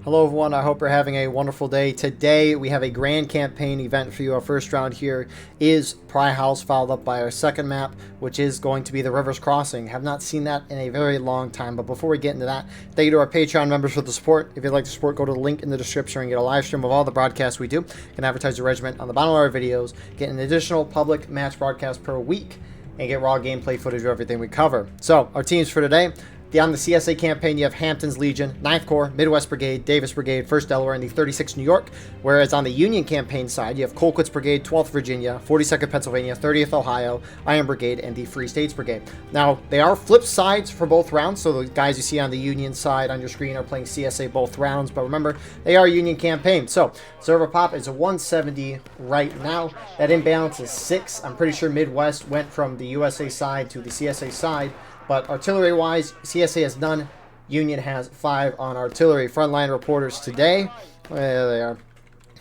Hello everyone, I hope you're having a wonderful day. Today we have a grand campaign event for you. Our first round here is Pry House, followed up by our second map, which is going to be the Rivers Crossing. Have not seen that in a very long time, but before we get into that, thank you to our Patreon members for the support. If you'd like to support, go to the link in the description and get a live stream of all the broadcasts we do. You can advertise your regiment on the bottom of our videos, get an additional public match broadcast per week, and get raw gameplay footage of everything we cover. So, our teams for today. On the CSA campaign, you have Hampton's Legion, 9th Corps, Midwest Brigade, Davis Brigade, 1st Delaware, and the 36th New York. Whereas on the Union campaign side, you have Colquitt's Brigade, 12th Virginia, 42nd Pennsylvania, 30th Ohio, Iron Brigade, and the Free States Brigade. Now, they are flip sides for both rounds, so the guys you see on the Union side on your screen are playing CSA both rounds, but remember, they are Union campaign. So, server pop is a 170 right now. That imbalance is 6. I'm pretty sure Midwest went from the USA side to the CSA side. But artillery-wise, CSA has none. Union has 5 on artillery. Frontline reporters today. There they are.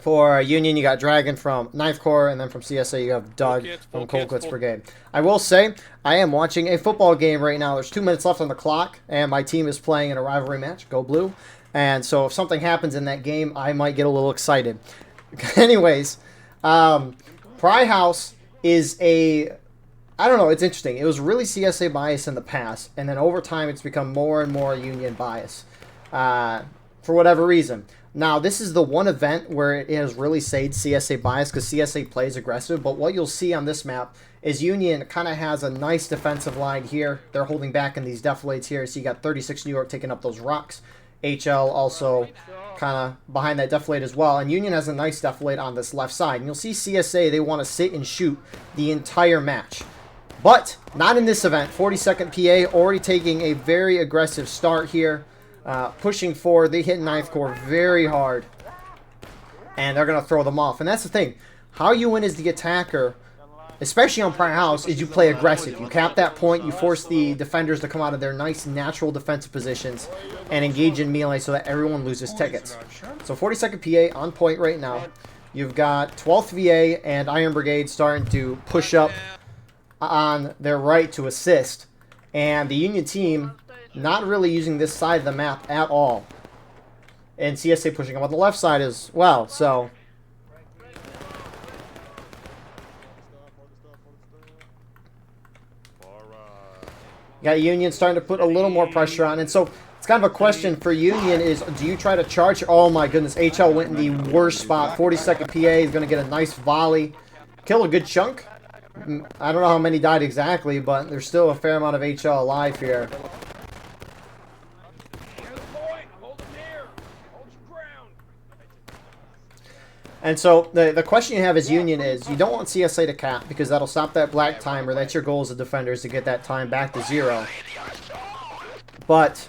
For Union, you got Dragon from 9th Corps, and then from CSA, you have Doug from Colquitt's Brigade. I will say, I am watching a football game right now. There's 2 minutes left on the clock, and my team is playing in a rivalry match. Go Blue. And so if something happens in that game, I might get a little excited. Anyways, Pry House is a... I don't know, it's interesting. It was really CSA bias in the past, and then over time it's become more and more Union bias for whatever reason. Now, this is the one event where it has really stayed CSA bias because CSA plays aggressive, but what you'll see on this map is Union kind of has a nice defensive line here. They're holding back in these defilades here, so you got 36 New York taking up those rocks. HL also kind of behind that defilade as well, and Union has a nice defilade on this left side. And you'll see CSA, they want to sit and shoot the entire match. But not in this event. 42nd PA already taking a very aggressive start here. Pushing forward. They hit 9th Corps very hard. And they're going to throw them off. And that's the thing. How you win as the attacker, especially on Pry House, is you play aggressive. You cap that point. You force the defenders to come out of their nice natural defensive positions and engage in melee so that everyone loses tickets. So 42nd PA on point right now. You've got 12th VA and Iron Brigade starting to push up on their right to assist, and the Union team not really using this side of the map at all, and CSA pushing up on the left side as well. So you got Union starting to put a little more pressure on, and so it's kind of a question for Union is, do you try to charge? Oh my goodness, HL went in the worst spot. 42nd PA is going to get a nice volley, kill a good chunk. I don't know how many died exactly, but there's still a fair amount of HL alive here. And so the question you have as Union is, you don't want CSA to cap because that'll stop that black timer. That's your goal as a defender, is to get that time back to 0. But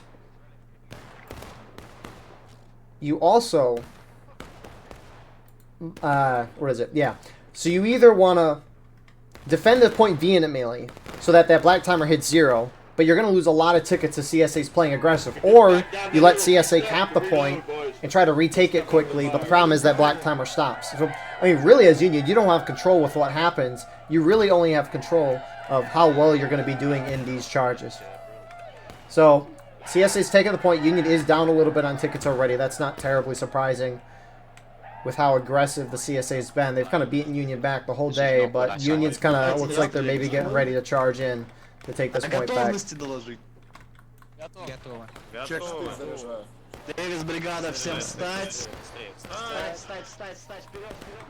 you also, what is it? Yeah. So you either want to defend the point V in a melee so that black timer hits 0, but you're going to lose a lot of tickets to CSA's playing aggressive. Or you let CSA cap the point and try to retake it quickly, but the problem is that black timer stops. So, I mean, really as Union, you don't have control with what happens. You really only have control of how well you're going to be doing in these charges. So, CSA's taking the point. Union is down a little bit on tickets already. That's not terribly surprising with how aggressive the CSA's been. They've kind of beaten Union back the whole day, but Union's kind of looks like they're maybe getting ready to charge in to take this point back.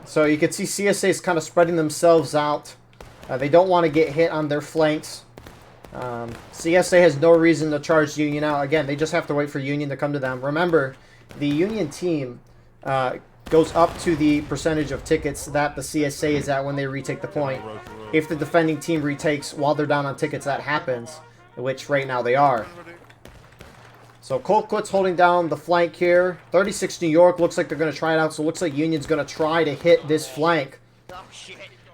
So you can see CSA's kind of spreading themselves out. They don't want to get hit on their flanks. CSA has no reason to charge Union out. Again, they just have to wait for Union to come to them. Remember, the Union team goes up to the percentage of tickets that the CSA is at when they retake the point. If the defending team retakes while they're down on tickets, that happens, which right now they are. So Colquitt's holding down the flank here. 36 New York looks like they're going to try it out, so it looks like Union's going to try to hit this flank.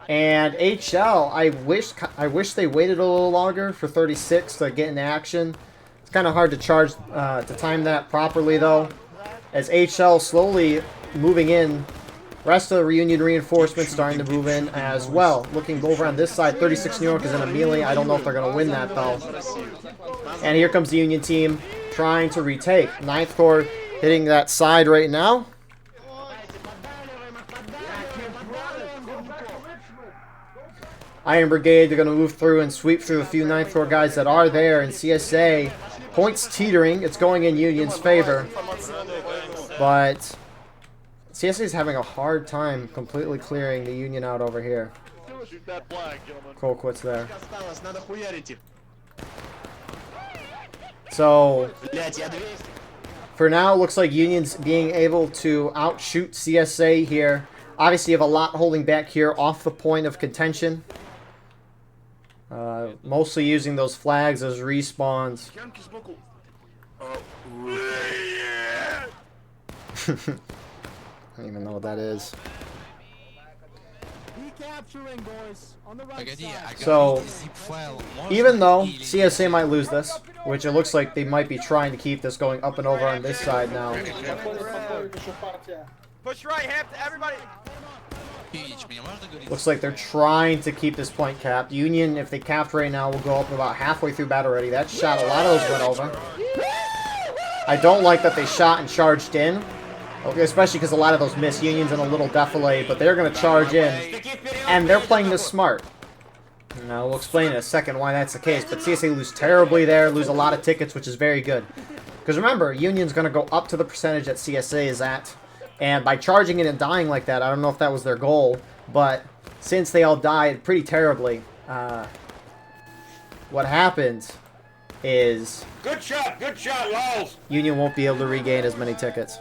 And HL, I wish they waited a little longer for 36 to get into action. It's kind of hard to charge to time that properly though, as HL slowly moving in. Rest of the Union reinforcements starting to move in as well. Looking over on this side, 36 New York is in a melee. I don't know if they're going to win that though. And here comes the Union team trying to retake. 9th Corps hitting that side right now. Iron Brigade, they're going to move through and sweep through a few 9th floor guys that are there. And CSA, points teetering. It's going in Union's favor. But CSA is having a hard time completely clearing the Union out over here. Colquitt's there. So, for now, it looks like Union's being able to outshoot CSA here. Obviously, you have a lot holding back here off the point of contention. Mostly using those flags as respawns. I don't even know what that is. So, even though CSA might lose this, which it looks like they might be trying to keep this going up and over on this side now. Push right, everybody. Looks like they're trying to keep this point capped. Union, if they capped right now, will go up about halfway through battle ready. That shot, a lot of those went over. I don't like that they shot and charged in. Okay, especially because a lot of those missed. Union's in a little defilade, but they're going to charge in. And they're playing this smart. Now, we'll explain in a second why that's the case. But CSA lose terribly there, lose a lot of tickets, which is very good. Because remember, Union's going to go up to the percentage that CSA is at. And by charging in and dying like that, I don't know if that was their goal. But since they all died pretty terribly, what happens is... Good shot, Lals! Union won't be able to regain as many tickets.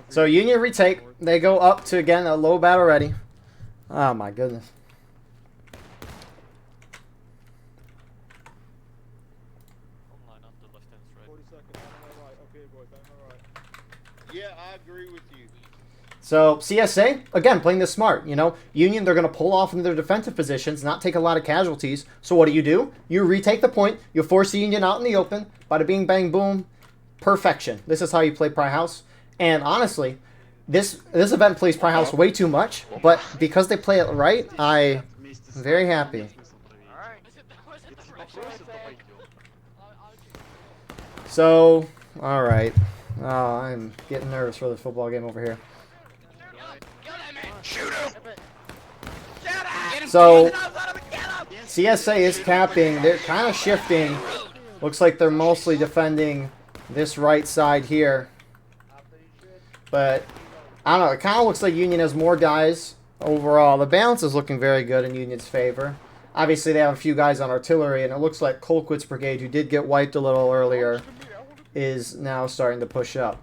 So Union retake. They go up to, again, a low battle ready. Oh my goodness. Yeah, I agree with you. So CSA, again, playing this smart. You know, Union, they're going to pull off into their defensive positions, not take a lot of casualties. So what do? You retake the point. You force the Union out in the open. Bada bing, bang, boom. Perfection. This is how you play Pry House. And honestly, this event plays Pry House way too much. But because they play it right, I'm very happy. So, alright. Oh, I'm getting nervous for the football game over here. So, CSA is capping. They're kind of shifting. Looks like they're mostly defending this right side here. But, I don't know. It kind of looks like Union has more guys overall. The balance is looking very good in Union's favor. Obviously, they have a few guys on artillery, and it looks like Colquitt's brigade, who did get wiped a little earlier, is now starting to push up.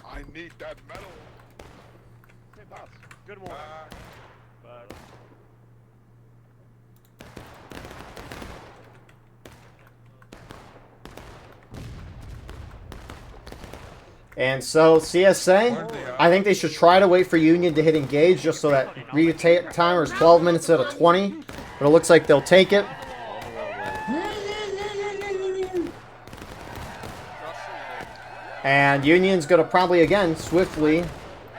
I need that medal. Good one. And so CSA, I think they should try to wait for Union to hit engage just so that retake timer is 12 minutes out of 20. But it looks like they'll take it. And Union's going to probably, again, swiftly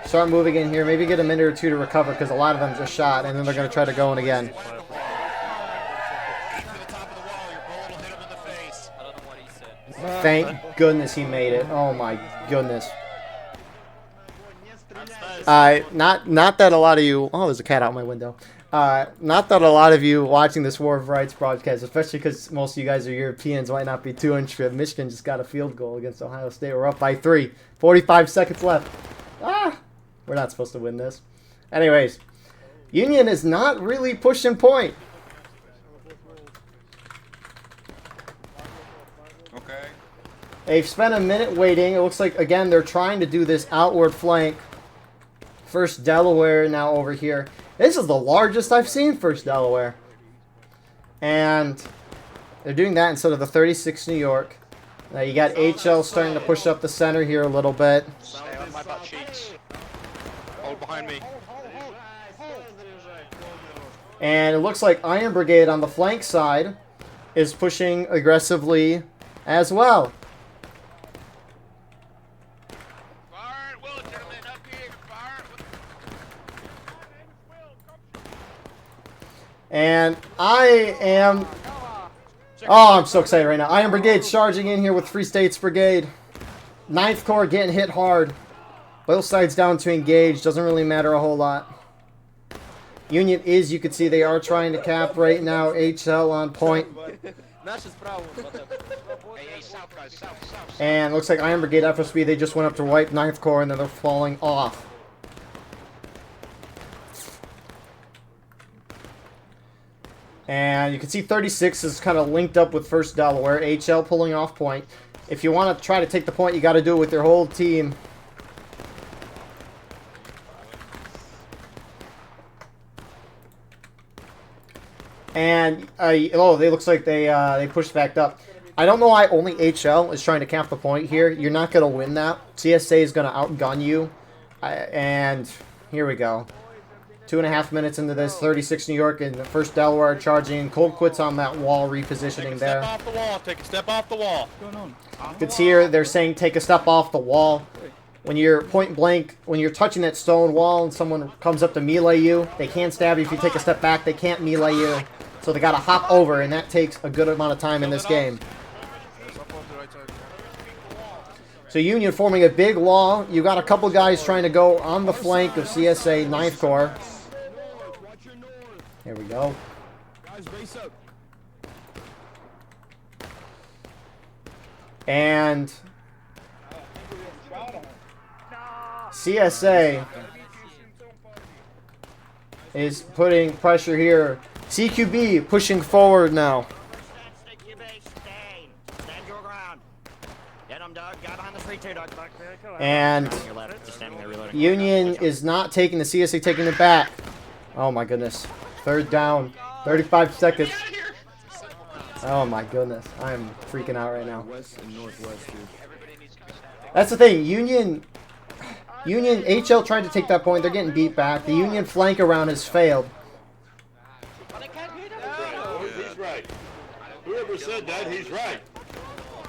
start moving in here. Maybe get a minute or two to recover because a lot of them just shot. And then they're going to try to go in again. Thank goodness he made it. Oh my goodness. Not that a lot of you... Oh, there's a cat out my window. Not that a lot of you watching this War of Rights broadcast, especially because most of you guys are Europeans, might not be too interested. Michigan just got a field goal against Ohio State. We're up by 3. 45 seconds left. We're not supposed to win this. Anyways, Union is not really pushing point. Okay. They've spent a minute waiting. It looks like, again, they're trying to do this outward flank. First Delaware now over here. This is the largest I've seen First Delaware. And they're doing that instead of the 36 New York. Now you got HL starting to push up the center here a little bit. Stay on my butt cheeks. Hold behind me. And it looks like Iron Brigade on the flank side is pushing aggressively as well. Fire at will, gentlemen, up here. Fire And I am... Oh, I'm so excited right now. Iron Brigade's charging in here with Free States Brigade. 9th Corps getting hit hard. Both sides down to engage. Doesn't really matter a whole lot. Union is, you can see, they are trying to cap right now. HL on point. And looks like Iron Brigade FSB, they just went up to wipe 9th Corps and then they're falling off. And you can see 36 is kind of linked up with 1st Delaware. HL pulling off point. If you want to try to take the point, you got to do it with your whole team. And oh, they looks like they pushed back up. I don't know why only HL is trying to cap the point here. You're not going to win that. CSA is going to outgun you. And here we go. 2.5 minutes into this, 36 New York and the 1st Delaware charging. Cold quits on that wall, repositioning there. Step off the wall. Take a step off the wall. What's going on? You can see here they're saying take a step off the wall. When you're point blank, when you're touching that stone wall and someone comes up to melee you, they can't stab you. If you take a step back, they can't melee you. So they got to hop over, and that takes a good amount of time in this game. So Union forming a big wall. You got a couple guys trying to go on the flank of CSA 9th Corps. Here we go. And CSA is putting pressure here. CQB pushing forward now. And Union is not taking the CSA, taking it back. Oh my goodness. 3rd down. 35 seconds. Oh my goodness. I'm freaking out right now. That's the thing. Union HL tried to take that point. They're getting beat back. The Union flank around has failed. He's right. Whoever said that, he's right.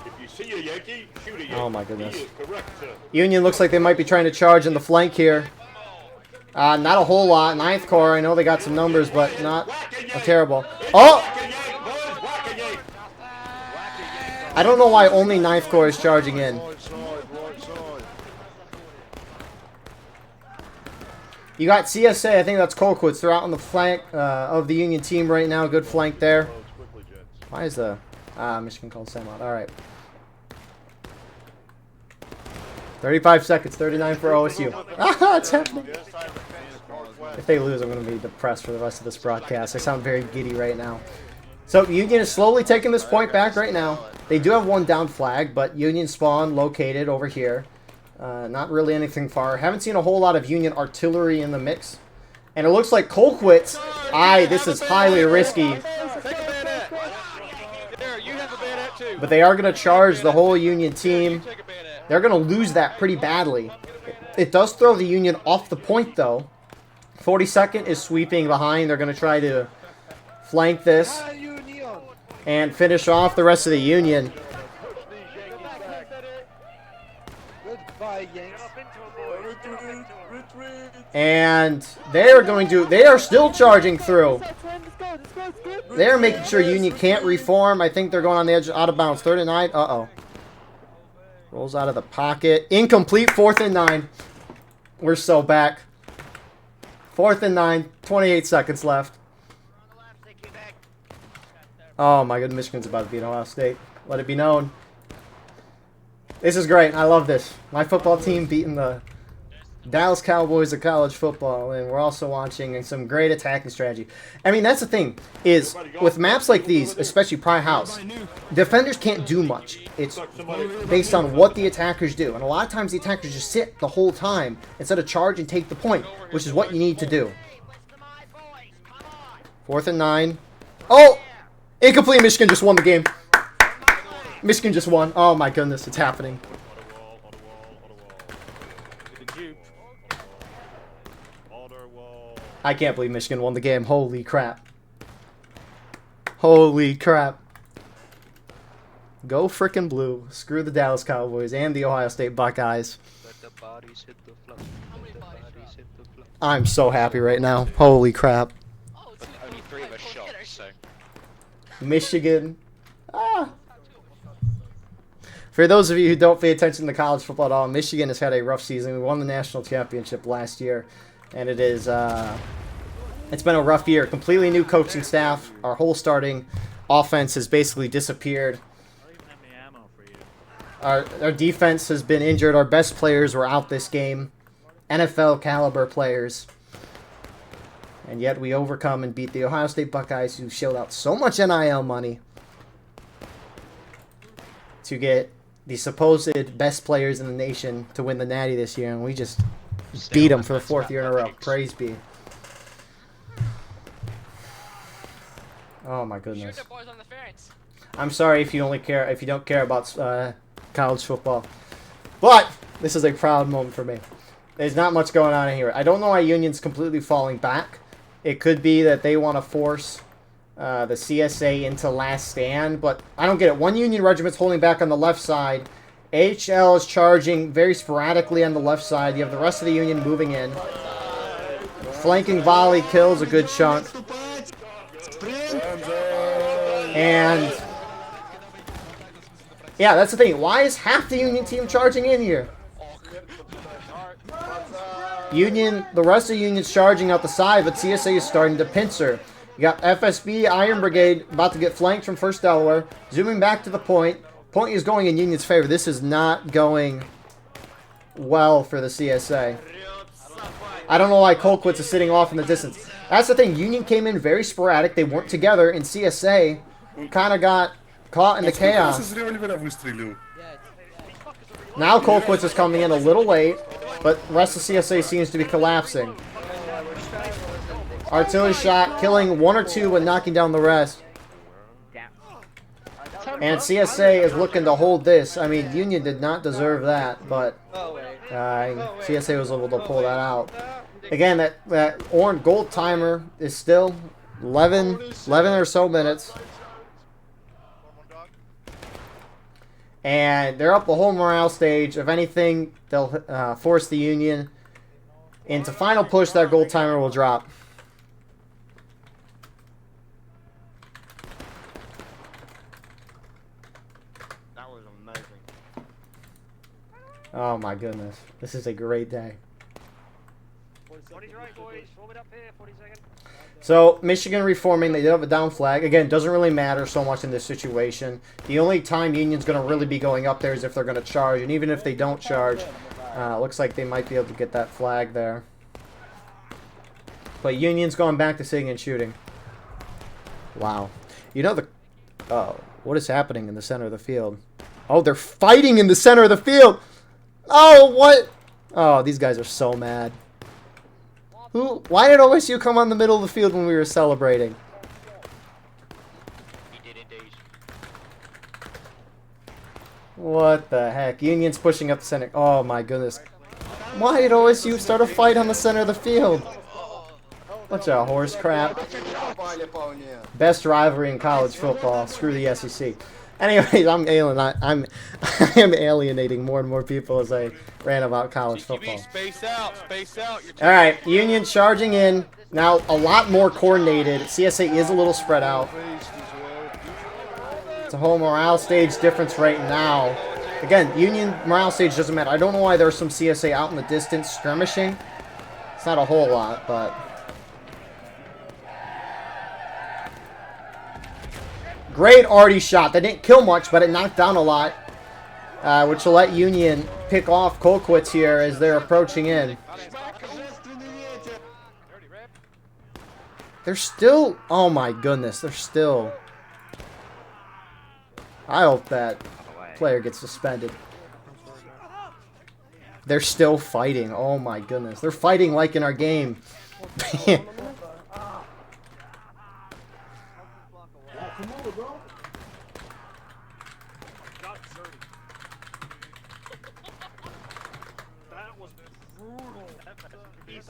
If you see a Yankee, shoot a Yankee. Oh my goodness. He is correct, sir. Union looks like they might be trying to charge in the flank here. Not a whole lot. 9th Corps, I know they got some numbers, but not a terrible. Oh! I don't know why only 9th Corps is charging in. You got CSA, I think that's Colquitts. They're out on the flank of the Union team right now. Good flank there. Why is the... Michigan called timeout. Alright. 35 seconds, 39 for OSU. Ah, it's happening. If they lose, I'm going to be depressed for the rest of this broadcast. I sound very giddy right now. So Union is slowly taking this point back right now. They do have one down flag, but Union spawn located over here. Not really anything far. Haven't seen a whole lot of Union artillery in the mix. And it looks like Colquitts. This is highly risky. But they are going to charge the whole Union team. They're going to lose that pretty badly. It does throw the Union off the point, though. 42nd is sweeping behind. They're going to try to flank this and finish off the rest of the Union. And they are still charging through. They're making sure Union can't reform. I think they're going on the edge, out of bounds. 3rd and 9. Uh-oh. Rolls out of the pocket. Incomplete. 4th and 9. We're so back. 4th and 9. 28 seconds left. Oh my goodness, Michigan's about to beat Ohio State. Let it be known. This is great. I love this. My football team beating the Dallas Cowboys of college football, and we're also watching some great attacking strategy. I mean, that's the thing, is with maps like these, especially Pry House, defenders can't do much. It's based on what the attackers do, and a lot of times the attackers just sit the whole time instead of charge and take the point, which is what you need to do. 4th and 9. Oh! Incomplete. Michigan just won the game. Michigan just won. Oh my goodness, it's happening. I can't believe Michigan won the game. Holy crap. Holy crap. Go frickin' blue. Screw the Dallas Cowboys and the Ohio State Buckeyes. I'm so happy right now. Holy crap. But only 3 of us shot, so. Michigan. Ah. For those of you who don't pay attention to college football at all, Michigan has had a rough season. We won the national championship last year, and it is it's been a rough year. Completely new coaching staff. Our whole starting offense has basically disappeared. Our defense has been injured. Our best players were out this game. NFL caliber players. And yet we overcome and beat the Ohio State Buckeyes, who shelled out so much NIL money to get the supposed best players in the nation to win the Natty this year. And we just beat them for the 4th year in a row. Praise be. Oh my goodness. I'm sorry if you don't care about college football, but this is a proud moment for me. There's not much going on in here. I don't know why Union's completely falling back. It could be that they want to force the CSA into last stand, but I don't get it. One Union regiment's holding back on the left side. HL is charging very sporadically on the left side. You have the rest of the Union moving in. Flanking volley kills a good chunk. And yeah, that's the thing. Why is half the Union team charging in here? The rest of the Union's charging out the side, but CSA is starting to pincer. You got FSB, Iron Brigade, about to get flanked from 1st Delaware. Zooming back to the point. Point is going in Union's favor. This is not going well for the CSA. I don't know why Colquitt is sitting off in the distance. That's the thing. Union came in very sporadic. They weren't together, and CSA kind of got caught in the chaos. Now Colquitt is coming in a little late, but the rest of CSA seems to be collapsing. Artillery shot, killing 1 or 2 but knocking down the rest. And CSA is looking to hold this. I mean, Union did not deserve that, but CSA was able to pull that out. Again, that orange gold timer is still 11 or so minutes. And they're up the whole morale stage. If anything, they'll force the Union into final push. That gold timer will drop. That was amazing. Oh my goodness. This is a great day. 40's right, boys. Form it up here, 40 seconds. So, Michigan reforming, they did have a down flag. Again, doesn't really matter so much in this situation. The only time Union's going to really be going up there is if they're going to charge. And even if they don't charge, looks like they might be able to get that flag there. But Union's going back to sitting and shooting. Wow. You know what is happening in the center of the field? Oh, they're fighting in the center of the field! Oh, what? Oh, these guys are so mad. Why did OSU come on the middle of the field when we were celebrating? He did indeed. What the heck? Union's pushing up the center. Oh my goodness. Why did OSU start a fight on the center of the field? Bunch of horse crap. Best rivalry in college football. Screw the SEC. Anyways, I'm alienating more and more people as I rant about college football. Space out, space out. All right, Union charging in. Now a lot more coordinated. CSA is a little spread out. It's a whole morale stage difference right now. Again, Union morale stage doesn't matter. I don't know why there's some CSA out in the distance skirmishing. It's not a whole lot, but... Great arty shot. That didn't kill much, but it knocked down a lot. Which will let Union pick off Colquitt here as they're approaching in. They're still... Oh my goodness. They're still... I hope that player gets suspended. They're still fighting. Oh my goodness. They're fighting like in our game.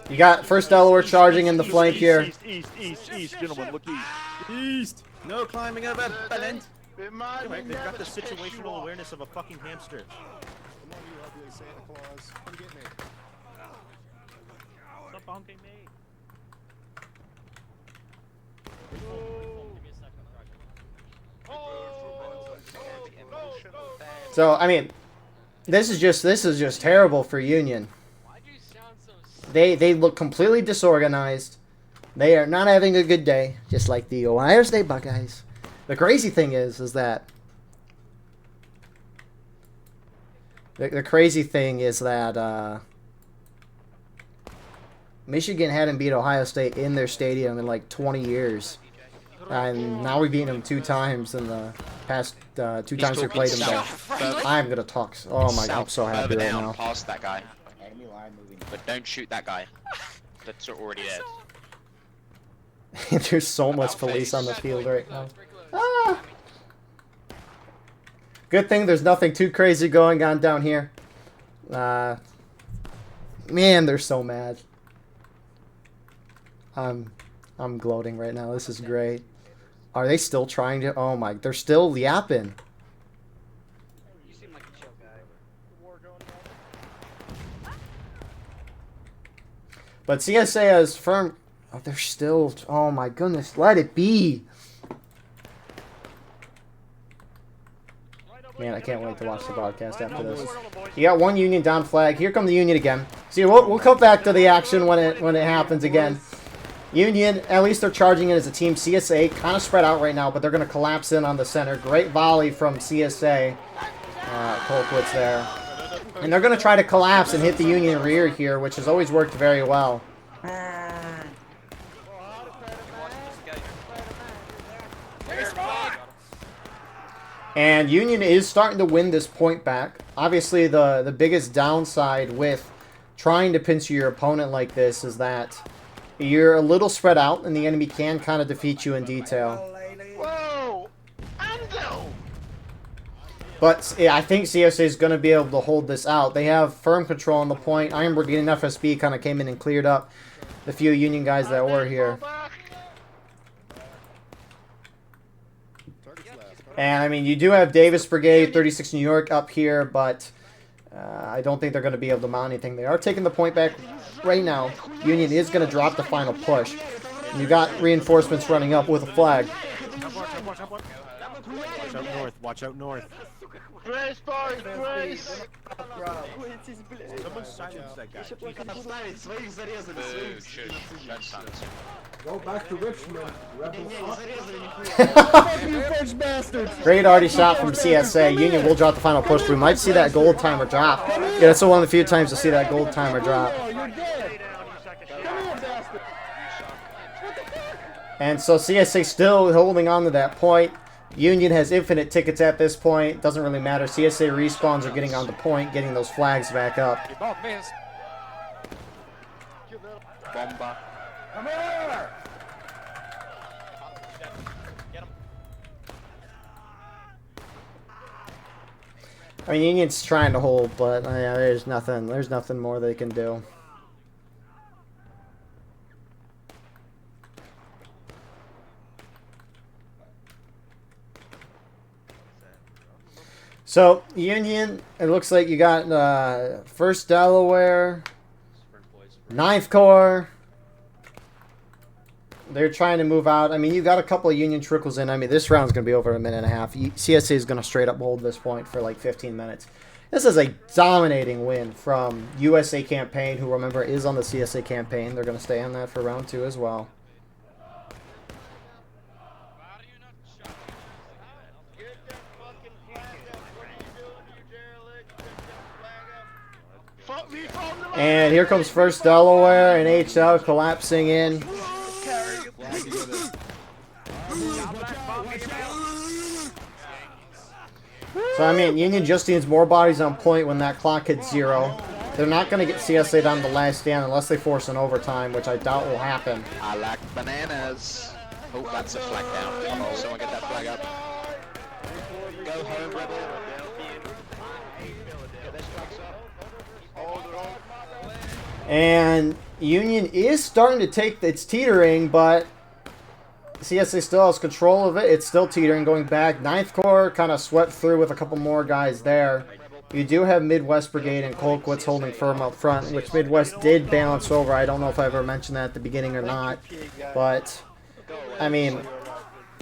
You got 1st Delaware charging in the flank here. East, gentlemen, look east. East! No climbing over Bellend! They've got the situational awareness of a fucking hamster. Stop bonking me. So, I mean, this is just terrible for Union. They look completely disorganized. They are not having a good day, just like the Ohio State Buckeyes. The crazy thing is that Michigan hadn't beat Ohio State in their stadium in like 20 years. And now we've beaten them 2 times in the past 2 times we played them there. I'm going to talk. Oh my God, I'm so happy right now. Past that guy. But don't shoot that guy. That's already dead. There's so much police on the field right now. Ah! Good thing there's nothing too crazy going on down here. Man, they're so mad. I'm gloating right now. This is great. Are they still trying to? Oh my! They're still yapping. You seem like a chill guy. War going on. But CSA has firm. Oh, they're still. Oh my goodness! Let it be. Man, I can't wait to watch the broadcast after this. You got 1 Union down flag. Here come the Union again. See, we'll come back to the action when it happens again. Union, at least they're charging in as a team. CSA kind of spread out right now, but they're going to collapse in on the center. Great volley from CSA. Colquitt's there. And they're going to try to collapse and hit the Union rear here, which has always worked very well. And Union is starting to win this point back. Obviously, the biggest downside with trying to pincer your opponent like this is that you're a little spread out, and the enemy can kind of defeat you in detail. Whoa! Ando! But yeah, I think CSA is going to be able to hold this out. They have firm control on the point. Iron Brigade and FSB kind of came in and cleared up the few Union guys that were here. And, I mean, you do have Davis Brigade, 36 New York up here, but I don't think they're going to be able to mount anything. They are taking the point back right now. Union is going to drop the final push. And you got reinforcements running up with a flag. Watch out north. Watch out north. Brace, boys, brace! Someone silence that guy. Go back to Richmond. Great arty shot from CSA. Union will drop the final push. We might see that gold timer drop. Yeah, that's one of the few times to see that gold timer drop. And so CSA still holding on to that point. Union has infinite tickets at this point. Doesn't really matter. CSA respawns are getting on the point, getting those flags back up. Bomber. Come here! I mean, Union's trying to hold, but yeah, there's nothing more they can do. So, Union, it looks like you got 1st Delaware, 9th Corps. They're trying to move out. I mean, you got a couple of Union trickles in. I mean, this round's going to be over in a minute and a half. CSA is going to straight up hold this point for like 15 minutes. This is a dominating win from USA Campaign, who, remember, is on the CSA campaign. They're going to stay on that for round 2 as well. And here comes 1st Delaware and HL collapsing in. So, I mean, Union just needs more bodies on point when that clock hits 0. They're not going to get CSA down to the last stand unless they force an overtime, which I doubt will happen. I like bananas. Oh, that's a flag down. Come on, someone get that flag up. Go home, rebel. And Union is starting to take, it's teetering, but CSA still has control of it. It's still teetering, going back. 9th Corps kind of swept through with a couple more guys there. You do have Midwest Brigade and Colquitt's holding firm up front, which Midwest did balance over. I don't know if I ever mentioned that at the beginning or not. But, I mean,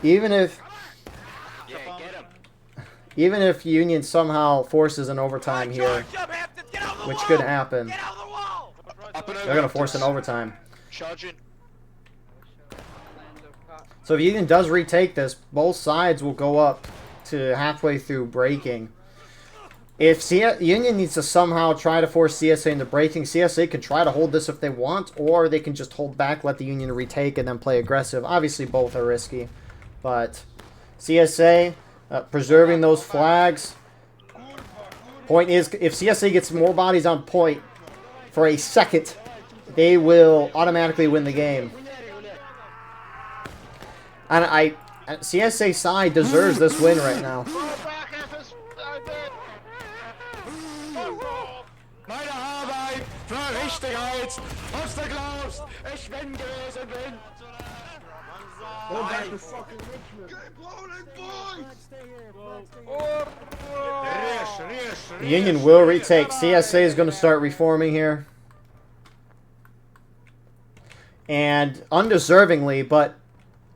even if Union somehow forces an overtime here, which could happen, they're going to force an overtime. So if Union does retake this, both sides will go up to halfway through breaking. If Union needs to somehow try to force CSA into breaking, CSA can try to hold this if they want, or they can just hold back, let the Union retake, and then play aggressive. Obviously, both are risky. But CSA, preserving those flags. Point is, if CSA gets more bodies on point for a second, they will automatically win the game. And CSA side deserves this win right now. Meine Arbeit war richtiger als was du glaubst. Ich bin gewesen bin. Go back to fucking Richmond. The Union will retake. CSA is going to start reforming here. And undeservingly, but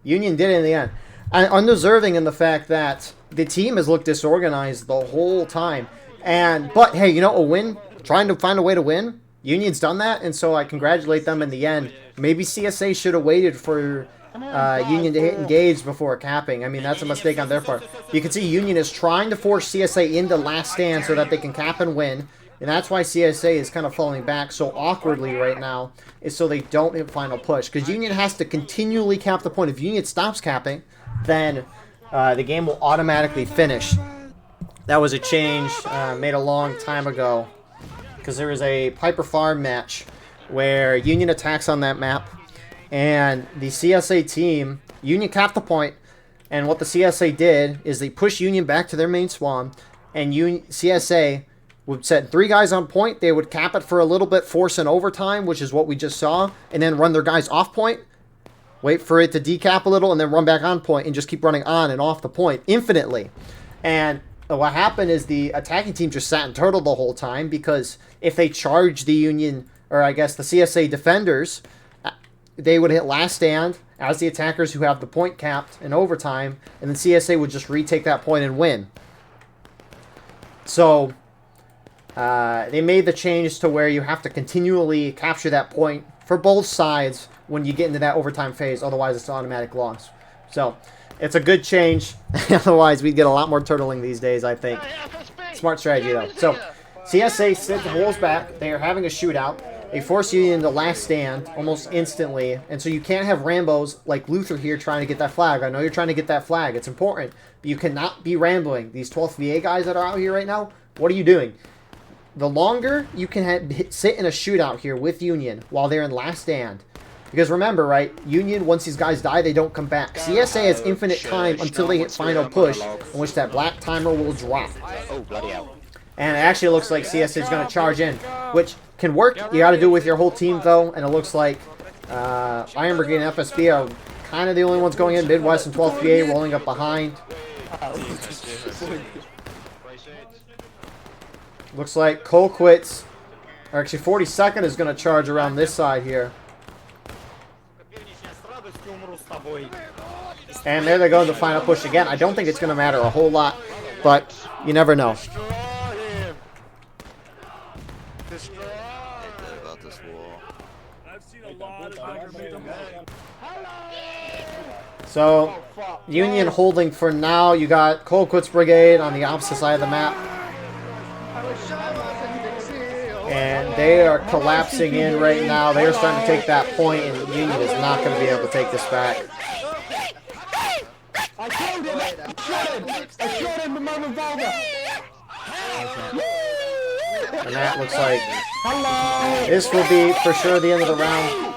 Union did it in the end. And undeserving in the fact that the team has looked disorganized the whole time. But hey, you know, a win, trying to find a way to win, Union's done that, and so I congratulate them in the end. Maybe CSA should have waited for Union to hit engage before capping. I mean, that's a mistake on their part. You can see Union is trying to force CSA into last stand so that they can cap and win, and that's why CSA is kind of falling back so awkwardly right now, is so they don't hit final push. Because Union has to continually cap the point. If Union stops capping, then the game will automatically finish. That was a change made a long time ago, because there was a Piper Farm match where Union attacks on that map, and the CSA team, Union capped the point, and what the CSA did is they pushed Union back to their main spawn, and CSA would set 3 guys on point, they would cap it for a little bit, force an overtime, which is what we just saw, and then run their guys off point, wait for it to decap a little, and then run back on point, and just keep running on and off the point infinitely. And what happened is the attacking team just sat in turtle the whole time, because if they charged the Union, or I guess the CSA defenders, they would hit last stand as the attackers who have the point capped in overtime, and then CSA would just retake that point and win. So they made the change to where you have to continually capture that point for both sides when you get into that overtime phase, otherwise it's an automatic loss. So it's a good change. Otherwise, we'd get a lot more turtling these days, I think. Smart strategy, though. So, CSA sits the holes back. They are having a shootout. They force Union into last stand almost instantly. And so you can't have Rambos like Luther here trying to get that flag. I know you're trying to get that flag. It's important. But you cannot be rambling. These 12th VA guys that are out here right now, what are you doing? The longer you can sit in a shootout here with Union while they're in last stand. Because remember, right, Union, once these guys die, they don't come back. CSA has infinite time until they hit final push, in which that black timer will drop. Oh, bloody hell. And it actually looks like CSA is going to charge in, which can work. You got to do it with your whole team, though, and it looks like Iron Brigade and FSB are kind of the only ones going in. Midwest and 12th VA rolling up behind. Looks like Colquitt's, or actually 42nd is going to charge around this side here. And there they go in the final push again. I don't think it's going to matter a whole lot, but you never know. So, Union holding for now. You got Colquitt's Brigade on the opposite side of the map. And they are collapsing in right now. They are starting to take that point, and Union is not going to be able to take this back. I killed him! I shot him with my revolver! And that looks like this will be for sure the end of the round.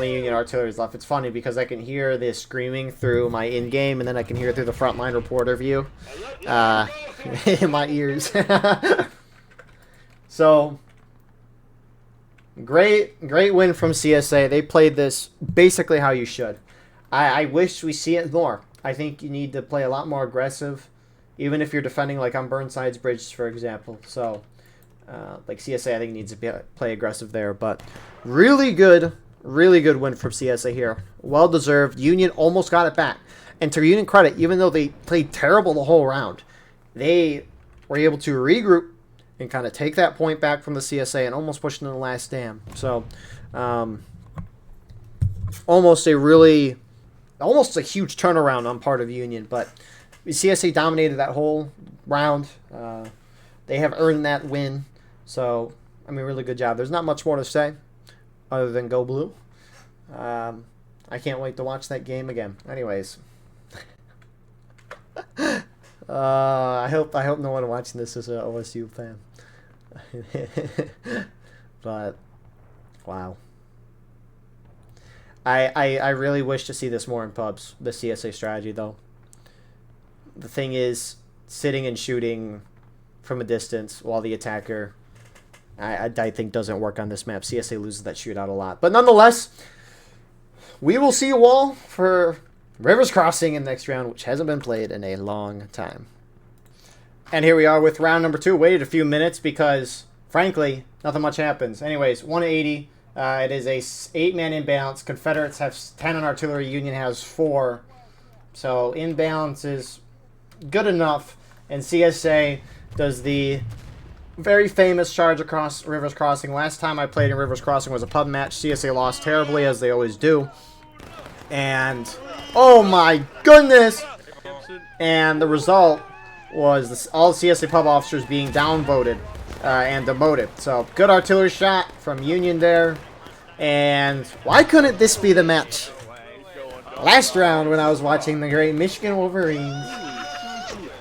only Union artillery is left. It's funny because I can hear this screaming through my in-game, and then I can hear it through the frontline reporter view in my ears. So, great win from CSA. They played this basically how you should. I wish we see it more. I think you need to play a lot more aggressive, even if you're defending like on Burnside's bridge, for example. So, like CSA, I think needs to play aggressive there. But really good win from CSA here. Well deserved. Union almost got it back. And to Union credit, even though they played terrible the whole round, they were able to regroup and kind of take that point back from the CSA and almost push it in the last stand. So, almost a huge turnaround on part of Union, but CSA dominated that whole round. They have earned that win, so I mean, really good job. There's not much more to say other than go blue. I can't wait to watch that game again. Anyways, I hope no one watching this is an OSU fan. But wow. I really wish to see this more in pubs, the CSA strategy, though. The thing is, sitting and shooting from a distance while the attacker, I think, doesn't work on this map. CSA loses that shootout a lot. But nonetheless, we will see you all for Rivers Crossing in the next round, which hasn't been played in a long time. And here we are with round number 2. Waited a few minutes because, frankly, nothing much happens. Anyways, 180. It is a 8-man imbalance. Confederates have 10 on artillery. Union has 4. So imbalance is good enough. And CSA does the very famous charge across Rivers Crossing. Last time I played in Rivers Crossing was a pub match. CSA lost terribly, as they always do. And, oh my goodness! And the result was all CSA pub officers being downvoted. And demoted. So, good artillery shot from Union there. And why couldn't this be the match? Last round when I was watching the great Michigan Wolverines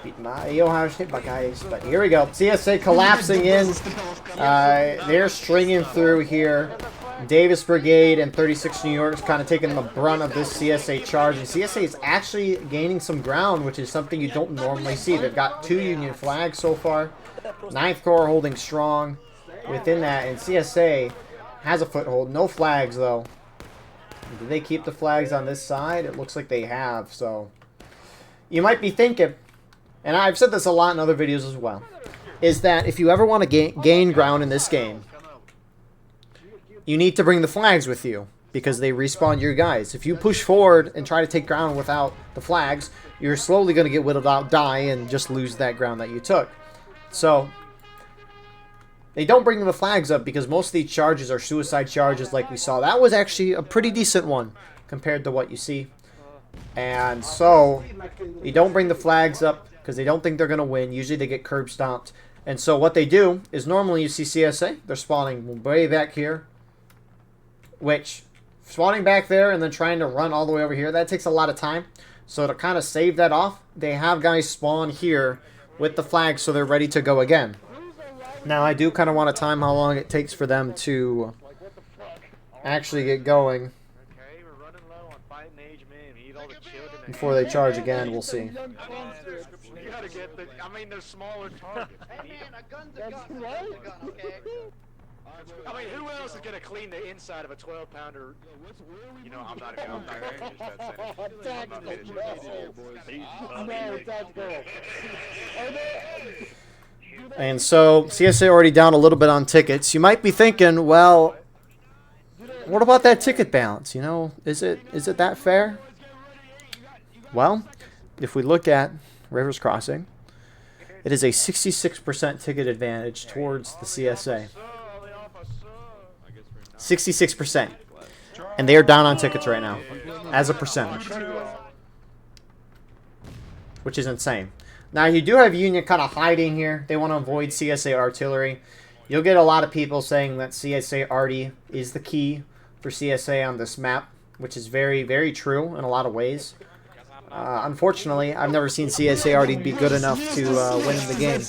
beat my Ohio State Buckeyes. But here we go. CSA collapsing in. They're stringing through here. Davis Brigade and 36 New York's kind of taking the brunt of this CSA charge. And CSA is actually gaining some ground, which is something you don't normally see. They've got 2 Union flags so far. 9th Corps holding strong within that, and CSA has a foothold. No flags, though. Did they keep the flags on this side? It looks like they have, so you might be thinking, and I've said this a lot in other videos as well, is that if you ever want to gain ground in this game, you need to bring the flags with you, because they respawn your guys. If you push forward and try to take ground without the flags, you're slowly going to get whittled out, die, and just lose that ground that you took. So, they don't bring the flags up because most of these charges are suicide charges like we saw. That was actually a pretty decent one compared to what you see. And so, they don't bring the flags up because they don't think they're going to win. Usually they get curb stomped. And so what they do is normally you see CSA, they're spawning way back here. Which, spawning back there and then trying to run all the way over here, that takes a lot of time. So to kind of save that off, they have guys spawn here with the flag so they're ready to go again. Now I do kind of want to time how long it takes for them to actually get going before they charge again. We'll see. I mean, they're smaller targets. Hey man, a gun's a gun. Okay. I mean, who else is gonna clean the inside of a 12-pounder? You know, I'm not gonna finish that sentence. And so CSA already down a little bit on tickets. You might be thinking, well, what about that ticket balance? You know, is it that fair? Well, if we look at Rivers Crossing, it is a 66% ticket advantage towards the CSA. 66%. And they are down on tickets right now, as a percentage. Which is insane. Now, you do have Union kind of hiding here. They want to avoid CSA artillery. You'll get a lot of people saying that CSA arty is the key for CSA on this map, which is very, very true in a lot of ways. Unfortunately, I've never seen CSA arty be good enough to win the game.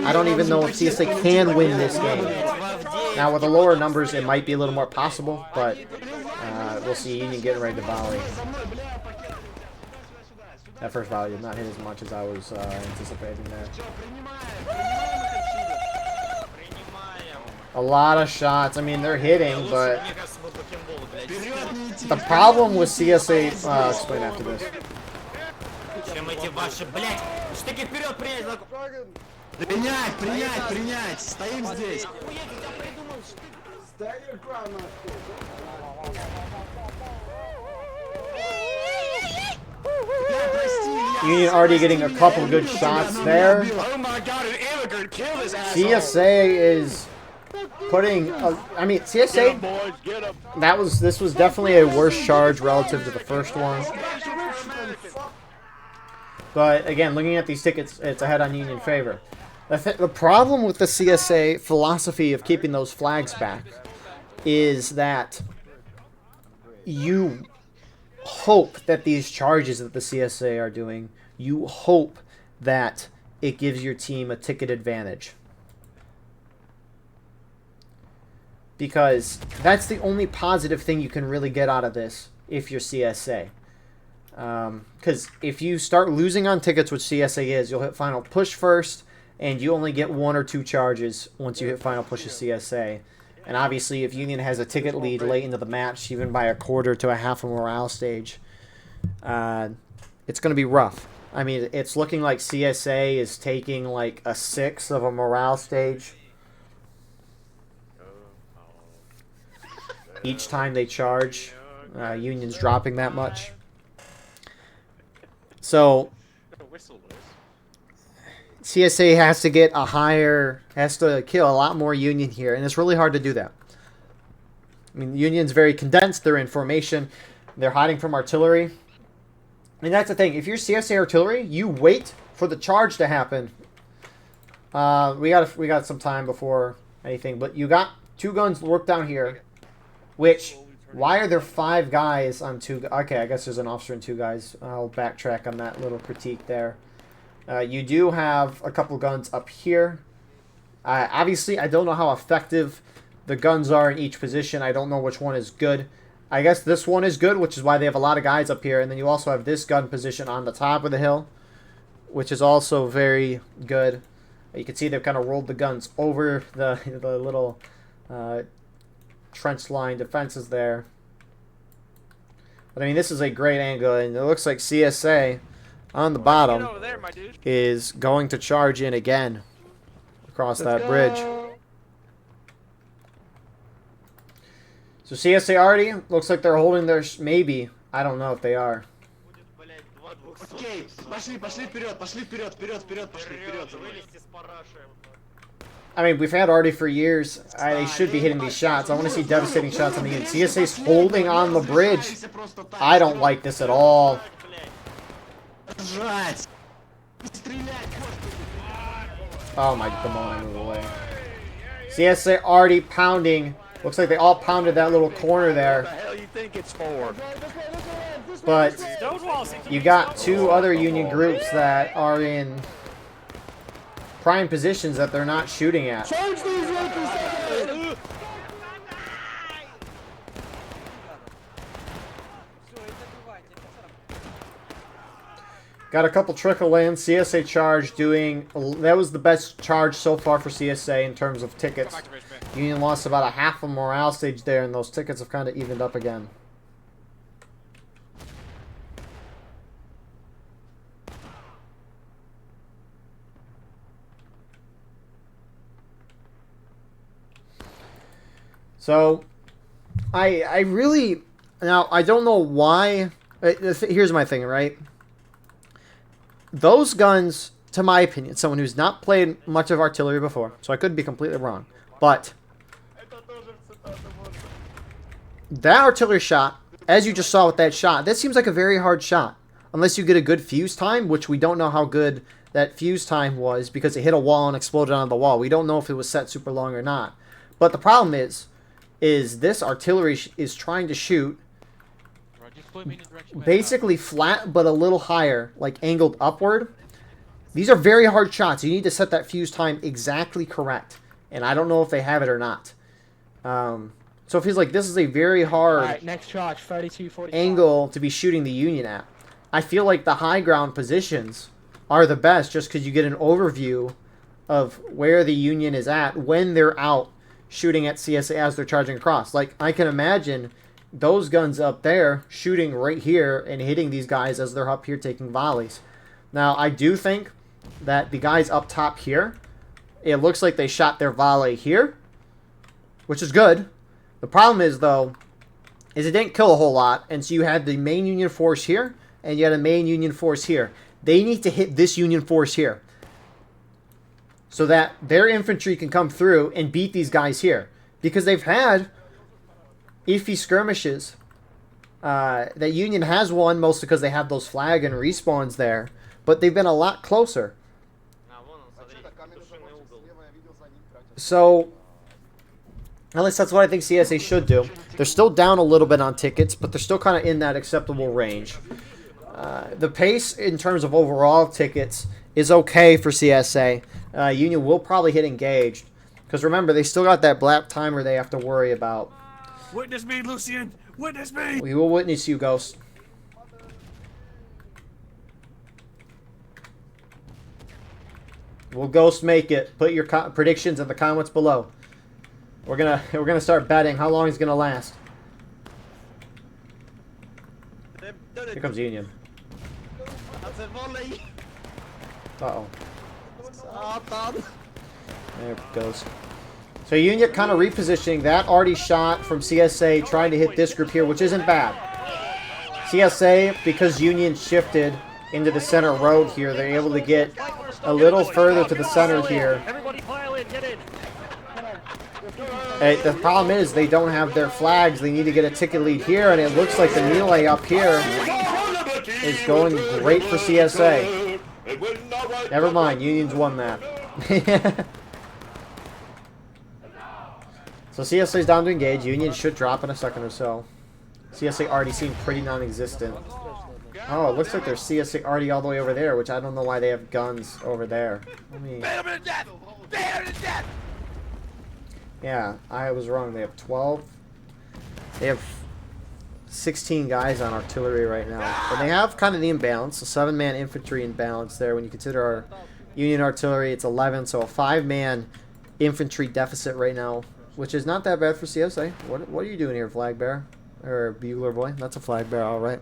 I don't even know if CSA can win this game. Now, with the lower numbers, it might be a little more possible, but we'll see Union getting ready to volley. That first volley did not hit as much as I was anticipating there. A lot of shots. I mean, they're hitting, but the problem with CSA... I'll explain after this. Принять! Стоим здесь! Union already getting a couple good shots there. Oh my God, an immigrant killed his ass. CSA is putting... I mean, CSA... Boys, get 'em. This was definitely a worse charge relative to the first one. But again, looking at these tickets, it's ahead on Union favor. The problem with the CSA philosophy of keeping those flags back is that you hope that these charges that the CSA are doing, you hope that it gives your team a ticket advantage. Because that's the only positive thing you can really get out of this if you're CSA. Because if you start losing on tickets, which CSA is, you'll hit final push first, and you only get 1 or 2 charges once you hit final push of CSA. And obviously, if Union has a ticket lead late into the match, even by a quarter to a half a morale stage, it's going to be rough. I mean, it's looking like CSA is taking like a 6 of a morale stage each time they charge. Union's dropping that much. So CSA has to get a higher, has to kill a lot more Union here, and it's really hard to do that. I mean, Union's very condensed. They're in formation. They're hiding from artillery. And that's the thing. If you're CSA artillery, you wait for the charge to happen. We got some time before anything, but you got 2 guns worked down here, which... Why are there 5 guys on 2... Okay, I guess there's an officer and 2 guys. I'll backtrack on that little critique there. You do have a couple guns up here. Obviously, I don't know how effective the guns are in each position. I don't know which one is good. I guess this one is good, which is why they have a lot of guys up here. And then you also have this gun position on the top of the hill, which is also very good. You can see they've kind of rolled the guns over the little... trench line defenses there. But I mean, this is a great angle, and it looks like CSA on the bottom Over there, my dude. is going to charge in again across that bridge. So CSA already looks like they're holding their... Maybe. I don't know if they are. Окей, пошли вперед, вперед, пошли вперед. I mean, we've had Artie for years. They should be hitting these shots. I want to see devastating shots on the end. CSA's holding on the bridge. I don't like this at all. Oh my, come on, move away. CSA already pounding. Looks like they all pounded that little corner there. What the hell you think it's for? But you got 2 other Union groups that are in prime positions that they're not shooting at. Got a couple trickle in. CSA charge doing... That was the best charge so far for CSA in terms of tickets. Union lost about a half a morale stage there, and those tickets have kind of evened up again. So, I really... Now, I don't know why... Here's my thing, right? Those guns, to my opinion, someone who's not played much of artillery before, so I could be completely wrong, but that artillery shot, as you just saw with that shot, that seems like a very hard shot. Unless you get a good fuse time, which we don't know how good that fuse time was because it hit a wall and exploded on the wall. We don't know if it was set super long or not. But the problem is this artillery is trying to shoot basically flat but a little higher, like angled upward. These are very hard shots. You need to set that fuse time exactly correct, and I don't know if they have it or not. So it feels like this is a very hard Alright, next charge, 32-45. angle to be shooting the Union at. I feel like the high ground positions are the best just because you get an overview of where the Union is at when they're out shooting at CSA as they're charging across. Like, I can imagine those guns up there shooting right here and hitting these guys as they're up here taking volleys. Now, I do think that the guys up top here, it looks like they shot their volley here, which is good. The problem is, though, is it didn't kill a whole lot, and so you had the main Union force here, and you had a main Union force here. They need to hit this Union force here so that their infantry can come through and beat these guys here. Because they've had iffy skirmishes. That Union has won, mostly because they have those flag and respawns there, but they've been a lot closer. So, at least that's what I think CSA should do. They're still down a little bit on tickets, but they're still kind of in that acceptable range. The pace in terms of overall tickets is okay for CSA. Union will probably hit engaged. Because remember, they still got that black timer they have to worry about. Witness me, Lucian! Witness me! We will witness you, Ghost. Will Ghost make it? Put your predictions in the comments below. We're gonna start betting how long it's gonna last. Here comes Union. Uh-oh. There it goes. So Union kind of repositioning. That already shot from CSA trying to hit this group here, which isn't bad. CSA, because Union shifted into the center road here, they're able to get a little further to the center here. Everybody pile in, get in. Hey, the problem is they don't have their flags. They need to get a ticket lead here, and it looks like the melee up here is going great for CSA. Never mind, Union's won that. So CSA's down to engage. Union should drop in a second or so. CSA already seemed pretty non-existent. Oh, it looks like there's CSA already all the way over there, which I don't know why they have guns over there. Let me... Yeah, I was wrong. They have 12. They have 16 guys on artillery right now. And they have kind of the imbalance. A 7-man infantry imbalance there. When you consider our Union artillery, it's 11. So a 5-man infantry deficit right now, which is not that bad for CSA. What are you doing here, flag bearer? Or bugler boy? That's a flag bearer, all right.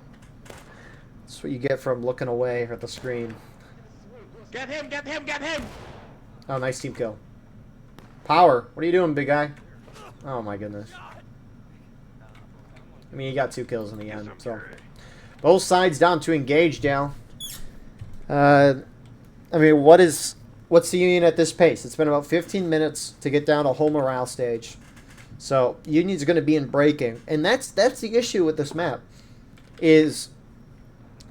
That's what you get from looking away at the screen. Get him, get him, get him! Oh, nice team kill. Power, what are you doing, big guy? Oh my goodness. I mean, he got 2 kills in the end, so. Both sides down to engage now. I mean, what's the Union at this pace? It's been about 15 minutes to get down to whole morale stage. So, Union's going to be in breaking. And that's the issue with this map. Is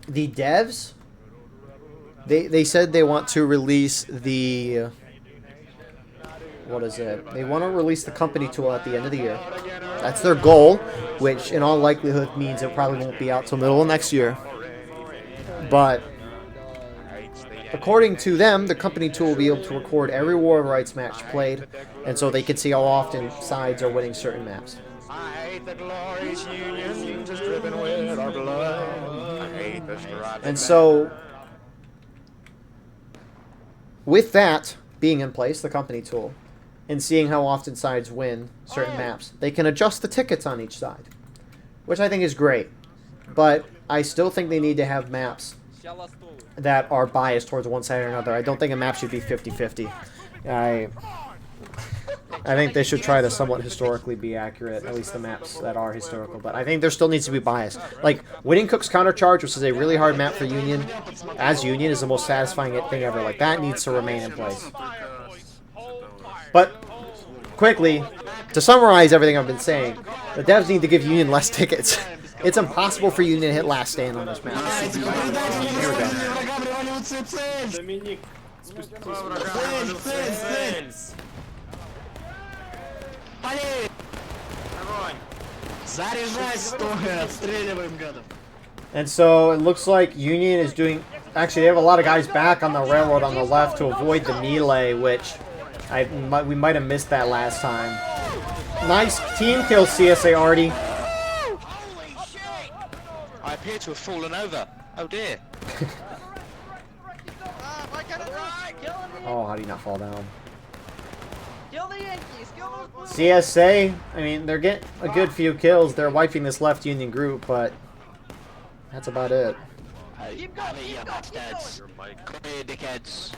the devs, they said they want to release the... What is it? They want to release the company tool at the end of the year. That's their goal, which in all likelihood means it probably won't be out till middle of next year. But according to them, the company tool will be able to record every War Rights match played, and so they can see how often sides are winning certain maps. I hate the glorious Union, just dripping with our blood. I hate the stripes. And so, with that being in place, the company tool, and seeing how often sides win certain maps, they can adjust the tickets on each side, which I think is great. But I still think they need to have maps that are biased towards one side or another. I don't think a map should be 50-50. I think they should try to somewhat historically be accurate, at least the maps that are historical. But I think there still needs to be bias. Like, winning Cook's Countercharge, which is a really hard map for Union, as Union, is the most satisfying thing ever. Like, that needs to remain in place. But, quickly, to summarize everything I've been saying, the devs need to give Union less tickets. It's impossible for Union to hit last stand on this map. Here we go. And so, it looks like Union is doing... Actually, they have a lot of guys back on the railroad on the left to avoid the melee, which... we might have missed that last time. Nice team kill, CSA Artie. I appear to have fallen over. Oh dear. Oh, how do you not fall down? Kill the Yankees. Kill those blue. CSA, I mean, they're getting a good few kills. They're wiping this left Union group, but that's about it. Keep going. You Keep going. Keep bastards. going. Come here, dickheads.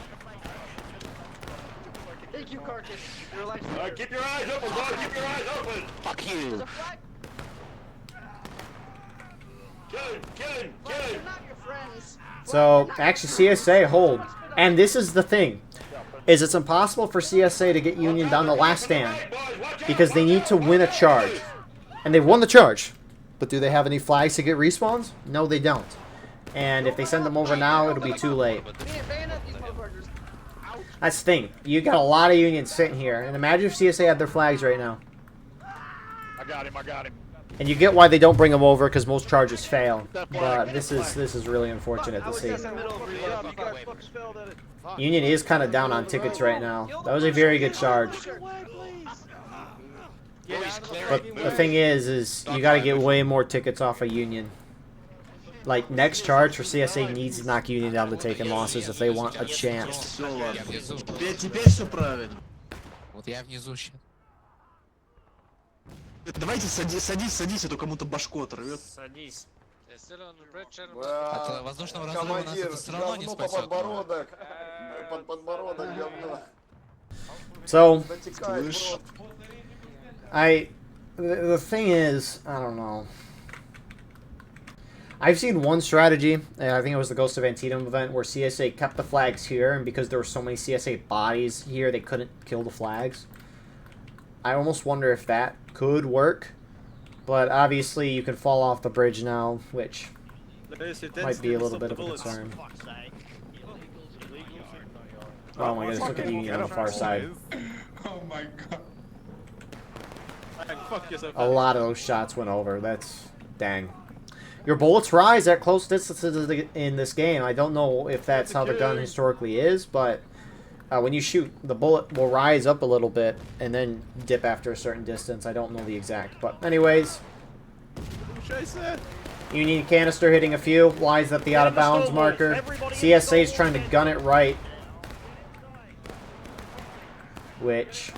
Thank you, Carcass. Your life's Keep your eyes open, boys. Keep your eyes open. Fuck There's you. a flag. Kill him. Kill him. Kill They're him. not your friends. So, actually, CSA hold. And this is the thing, is it's impossible for CSA to get Union down the last stand because they need to win a charge. And they've won the charge. But do they have any flags to get respawns? No, they don't. And if they send them over now, it'll be too late. Bayonet these motherfuckers. That's the thing. You got a lot of Unions sitting here. And imagine if CSA had their flags right now. I got him. I got him. And you get why they don't bring them over, because most charges fail. But this is really unfortunate to see. Union is kind of down on tickets right now. That was a very good charge. But the thing is you got to get way more tickets off of Union. Like, next charge for CSA needs to knock Union down to taking losses if they want a chance. Теперь все правильно. Вот я внизу сейчас. Давайте садись, а то кому-то башку оторвет. Садись. От воздушного разрыва нас это все равно не спасет. подбородок, говно. So, Затекает в рот. the thing is, I don't know. I've seen one strategy, I think it was the Ghost of Antietam event, where CSA kept the flags here, and because there were so many CSA bodies here, they couldn't kill the flags. I almost wonder if that could work, but obviously you can fall off the bridge now, which might be a little bit of a concern. Oh my goodness, look at Union on the far side. Oh my god. A lot of those shots went over. That's dang. Your bullets rise at close distances in this game. I don't know if that's how the gun historically is, but when you shoot, the bullet will rise up a little bit and then dip after a certain distance. I don't know the exact, but anyways. Union canister hitting a few. Lies at the out of bounds marker. CSA is trying to gun it right. Which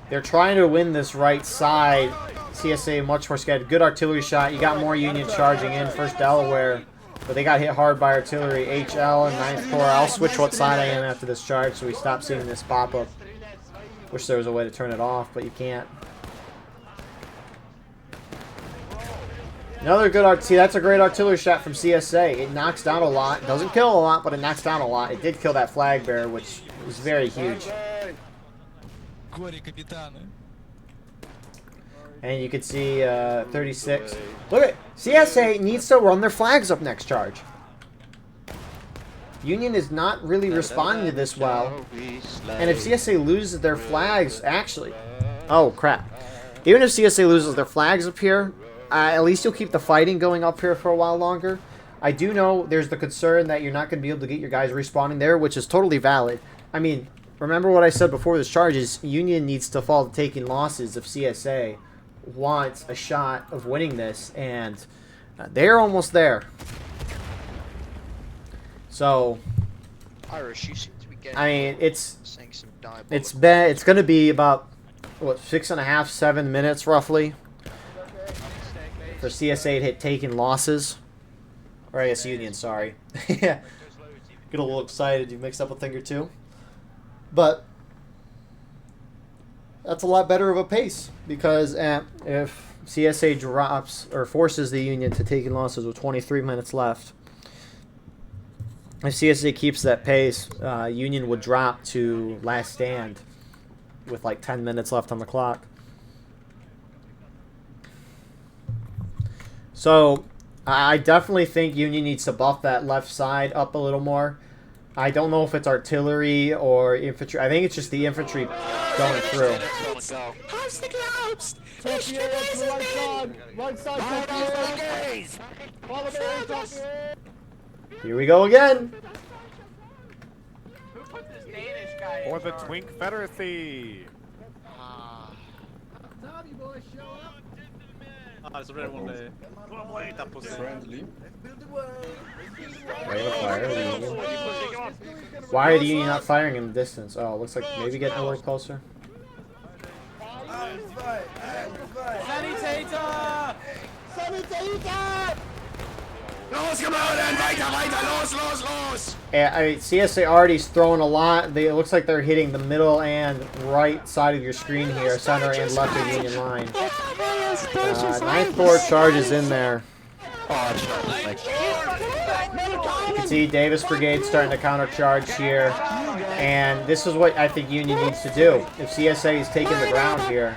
they're trying to win this right side. CSA much more scared. Good artillery shot. You got more Union charging in. First Delaware. But they got hit hard by artillery. HL and 9th Corps. I'll switch what side I am after this charge so we stop seeing this pop up. Wish there was a way to turn it off, but you can't. Another good see, that's a great artillery shot from CSA. It knocks down a lot. Doesn't kill a lot, but it knocks down a lot. It did kill that flag bearer, which was very huge. And you can see 36. Look at CSA needs to run their flags up next charge. Union is not really responding to this well. And if CSA loses their flags, actually, oh crap. Even if CSA loses their flags up here, at least you'll keep the fighting going up here for a while longer. I do know there's the concern that you're not going to be able to get your guys respawning there, which is totally valid. I mean, remember what I said before this charge is Union needs to fall to taking losses if CSA wants a shot of winning this, and they're almost there. So, Irish, you seem to be getting. I mean, it's saying some it's going to be about what 6.5, 7 minutes roughly for CSA to hit taking losses, or I guess Union. Sorry, yeah, get a little excited. You mixed up a thing or two, but that's a lot better of a pace because if CSA drops or forces the Union to taking losses with 23 minutes left, if CSA keeps that pace, Union would drop to last stand with like 10 minutes left on the clock. So I definitely think Union needs to buff that left side up a little more. I don't know if it's artillery or infantry. I think it's just the infantry going through. How's the globes? Right side, follow me, Here we go again. Who put this Danish guy in For the charge? Twink Confederacy. Ah, it's already one day. Friendly. Why are the Union not firing in the distance? Oh, looks like maybe getting a little closer. Los, Kameraden! Weiter, weiter! Los, los, los! CSA alrea's throwing a lot. It looks like they're hitting the middle and right side of your screen here, center and left of Union line. 9th Corps charges in there. You can see Davis Brigade starting to counter-charge here. And this is what I think Union needs to do. If CSA is taking the ground here,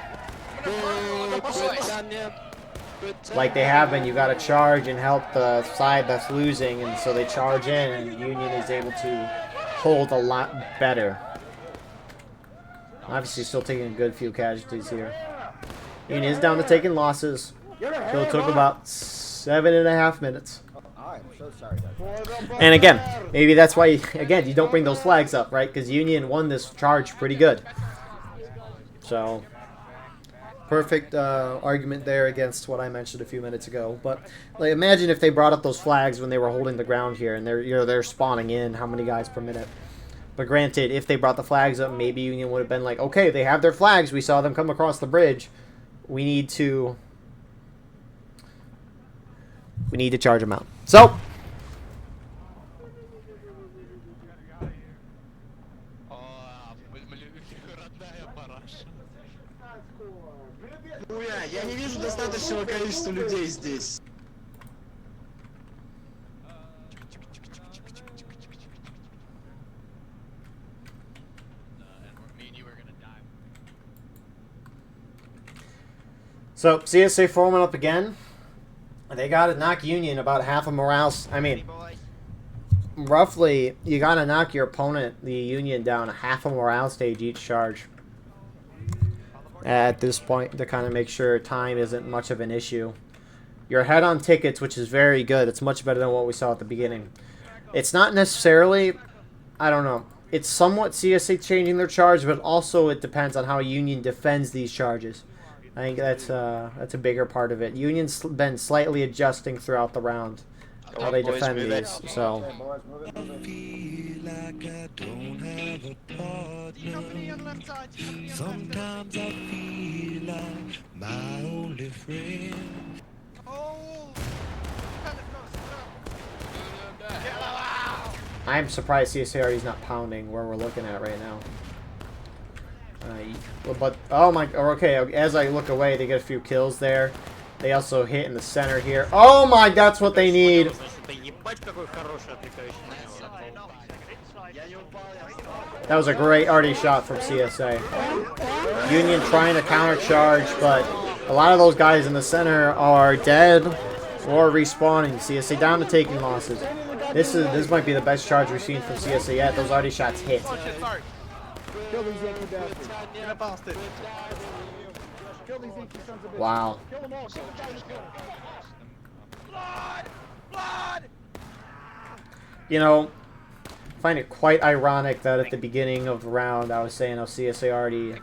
like they have been, you got to charge and help the side that's losing, and so they charge in, and Union is able to hold a lot better. Obviously, still taking a good few casualties here. Union is down to taking losses. So it took about 7.5 minutes. I'm so sorry, guys. And again, maybe that's why, you don't bring those flags up, right? Because Union won this charge pretty good. So, perfect argument there against what I mentioned a few minutes ago. But like, imagine if they brought up those flags when they were holding the ground here, and they're spawning in how many guys per minute. But granted, if they brought the flags up, maybe Union would have been like, okay, they have their flags. We saw them come across the bridge. We need to charge them out. So. Я не вижу достаточного количества людей здесь. So, CSA forming up again. They got to knock Union about half of morale. I mean, roughly, you got to knock your opponent, the Union, down a half a morale stage each charge. At this point, to kind of make sure time isn't much of an issue. You're ahead on tickets, which is very good. It's much better than what we saw at the beginning. It's not necessarily, I don't know, it's somewhat CSA changing their charge, but also it depends on how Union defends these charges. I think that's a bigger part of it. Union's been slightly adjusting throughout the round how they defend these. So. Sometimes I feel like my only friend. I'm surprised CSARD is not pounding where we're looking at right now. But oh my, okay. As I look away, they get a few kills there. They also hit in the center here. Oh my, that's what they need. That was a great arty shot from CSA. Union trying to counter charge, but a lot of those guys in the center are dead or respawning. CSA down to taking losses. This might be the best charge we've seen from CSA yet. Those arty shots hit. Wow. You know, I find it quite ironic that at the beginning of the round I was saying how CSARD,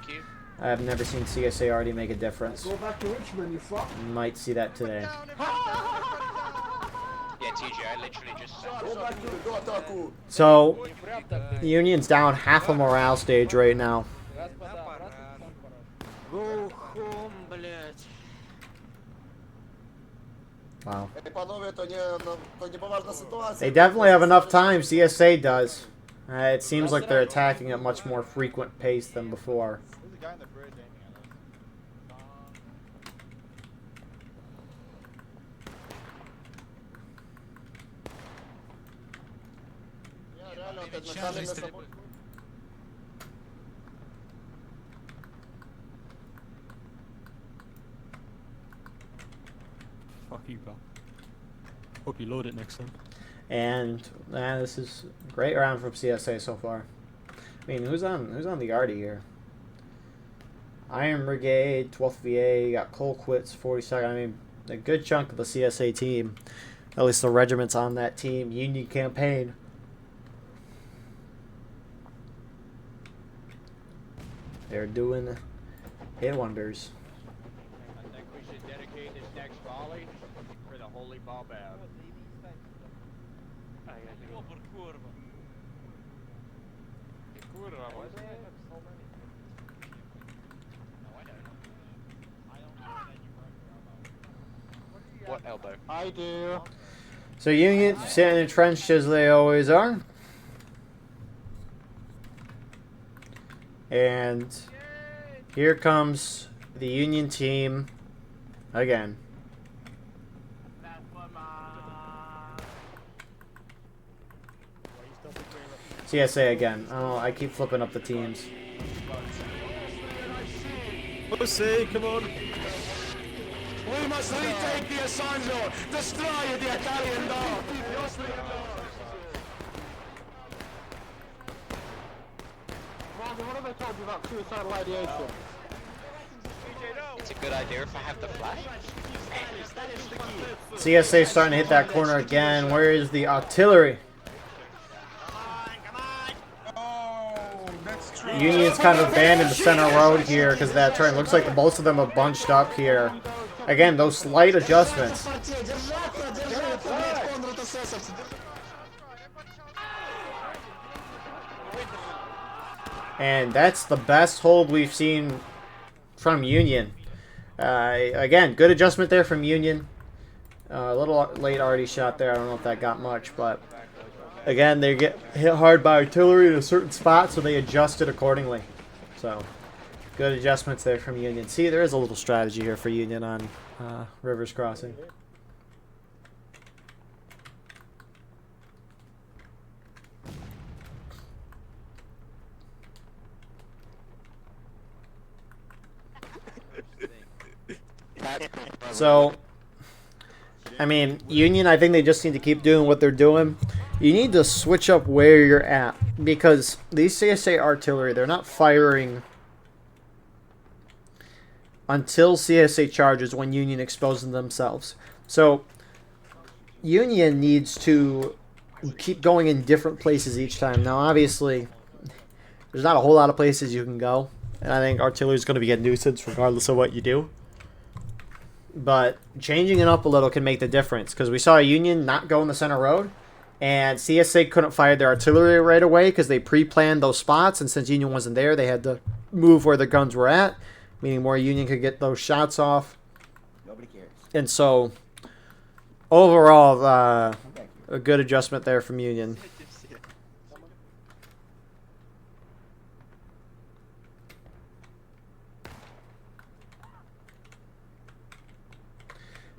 I have never seen CSARD make a difference. Go back to Richmond, you fuck. You might see that today. Yeah, TJ, I literally just said. So, the Union's down half a morale stage right now. Wow. They definitely have enough time. CSA does. It seems like they're attacking at much more frequent pace than before. Fuck you, pal. Hope you load it next time. And this is a great round from CSA so far. I mean, who's on the Arty here? Iron Brigade, 12th VA, you got Colquitt's, 42nd. I mean, a good chunk of the CSA team. At least the regiments on that team. Union campaign. They're doing hit wonders. really ball bad. Kurwa, what? What elbow? I do. So Union sitting entrenched as they always are. And here comes the Union team again. CSA again. Oh, I keep flipping up the teams. Pussy, come on. We must retake the assigned zone. Destroy the Italian dog. Randy, what have they told you about suicidal ideation? It's a good idea if I have the flash. CSA starting to hit that corner again. Where is the artillery? Union's kind of abandoned the center road here because of that turn. Looks like most of them are bunched up here. Again, those slight adjustments. And that's the best hold we've seen from Union. Again, good adjustment there from Union. A little late already shot there. I don't know if that got much, but again, they get hit hard by artillery in a certain spot, so they adjust it accordingly. So, good adjustments there from Union. See, there is a little strategy here for Union on Rivers Crossing. So, I mean, Union, I think they just need to keep doing what they're doing. You need to switch up where you're at, because these CSA artillery, they're not firing until CSA charges when Union exposes themselves. So, Union needs to keep going in different places each time. Now, obviously, there's not a whole lot of places you can go, and I think artillery is going to be a nuisance regardless of what you do. But changing it up a little can make the difference, because we saw Union not go in the center road, and CSA couldn't fire their artillery right away because they pre-planned those spots, and since Union wasn't there, they had to move where the guns were at, meaning more Union could get those shots off. Nobody cares. And so, overall, a good adjustment there from Union.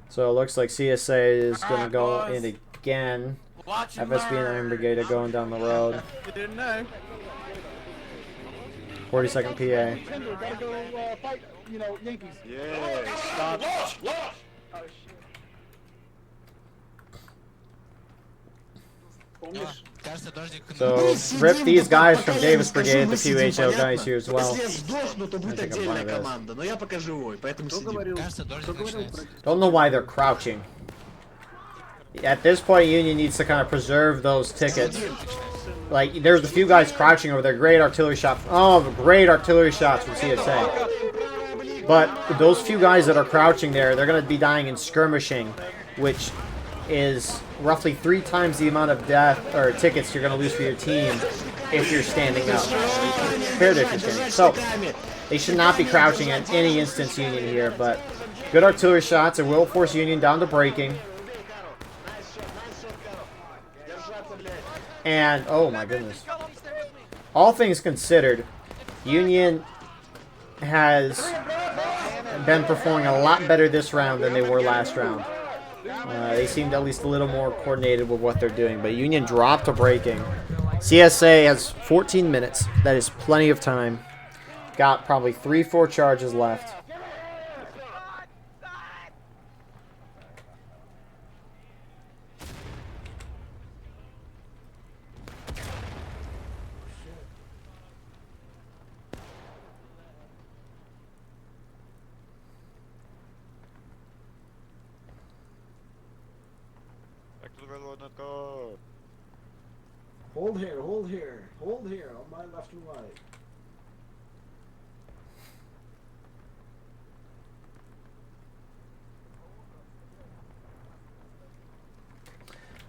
So it looks like CSA is going to go in again. FSB and Iron Brigade are going down the road. You didn't know. 42nd PA. Gotta go fight, you know, Yankees. Yeah, stop. Lost. Oh, shit. Кажется, дождик... So, rip these guys from Davis Brigade, the few HO guys here as well. Если я сдохну, то будет I think I'm отдельная fine with this. команда, но я пока живой, поэтому сидим. Кажется, дождик начинается. Don't know why they're crouching. At this point, Union needs to kind of preserve those tickets. Like, there's a few guys crouching over there. Great artillery shot. Oh, great artillery shots from CSA. But those few guys that are crouching there, they're going to be dying in skirmishing, which is roughly 3 times the amount of death or tickets you're going to lose for your team if you're standing up compared to if you're standing. So they should not be crouching at any instance, Union here, but good artillery shots. It will force Union down to breaking. And oh my goodness, all things considered, Union has been performing a lot better this round than they were last round. They seemed at least a little more coordinated with what they're doing, but Union dropped to breaking. CSA has 14 minutes. That is plenty of time. Got probably 3-4 charges left. Hold here, hold here, hold here, on my left and right.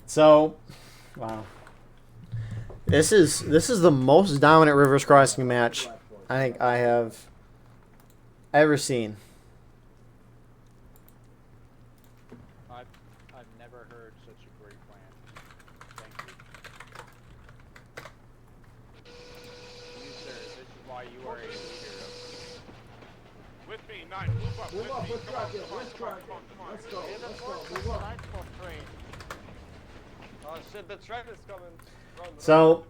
So, wow. This is the most dominant Rivers Crossing match I think I have ever seen. I've never heard such a great plan. Thank you. You, sir, this is why you are a leader. With me, 9. Move up. Move up. Let's track it. Let's track it. Let's go. Let's go. Move up. Oh shit, the train is coming. Run, run. So,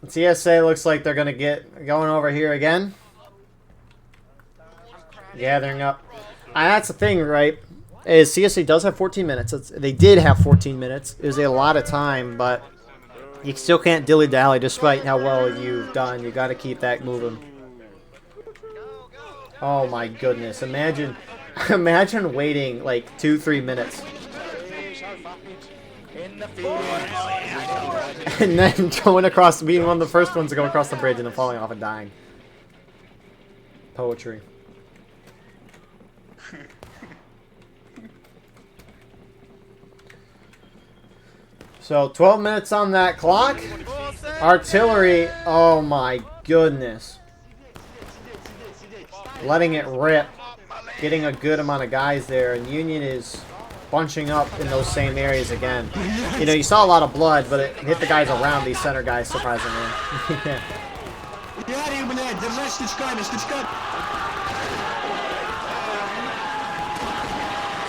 CSA looks like they're going to get going over here again. Gathering up. That's the thing, right? Is CSA does have 14 minutes. They did have 14 minutes. It was a lot of time, but you still can't dilly-dally despite how well you've done. You got to keep that moving. Oh my goodness. Imagine waiting like 2-3 minutes. And then going across, being one of the first ones to go across the bridge and then falling off and dying. Poetry. So 12 minutes on that clock. Artillery, oh my goodness. Letting it rip. Getting a good amount of guys there. And Union is bunching up in those same areas again. You know, you saw a lot of blood, but it hit the guys around these center guys, surprisingly.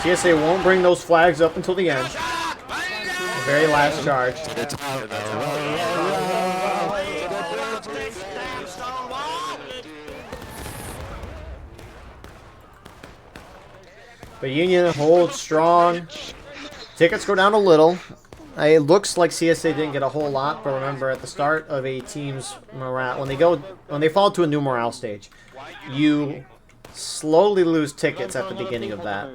CSA won't bring those flags up until the end. The very last charge. But Union holds strong. Tickets go down a little. It looks like CSA didn't get a whole lot, but remember at the start of a team's morale, when they fall to a new morale stage, you slowly lose tickets at the beginning of that.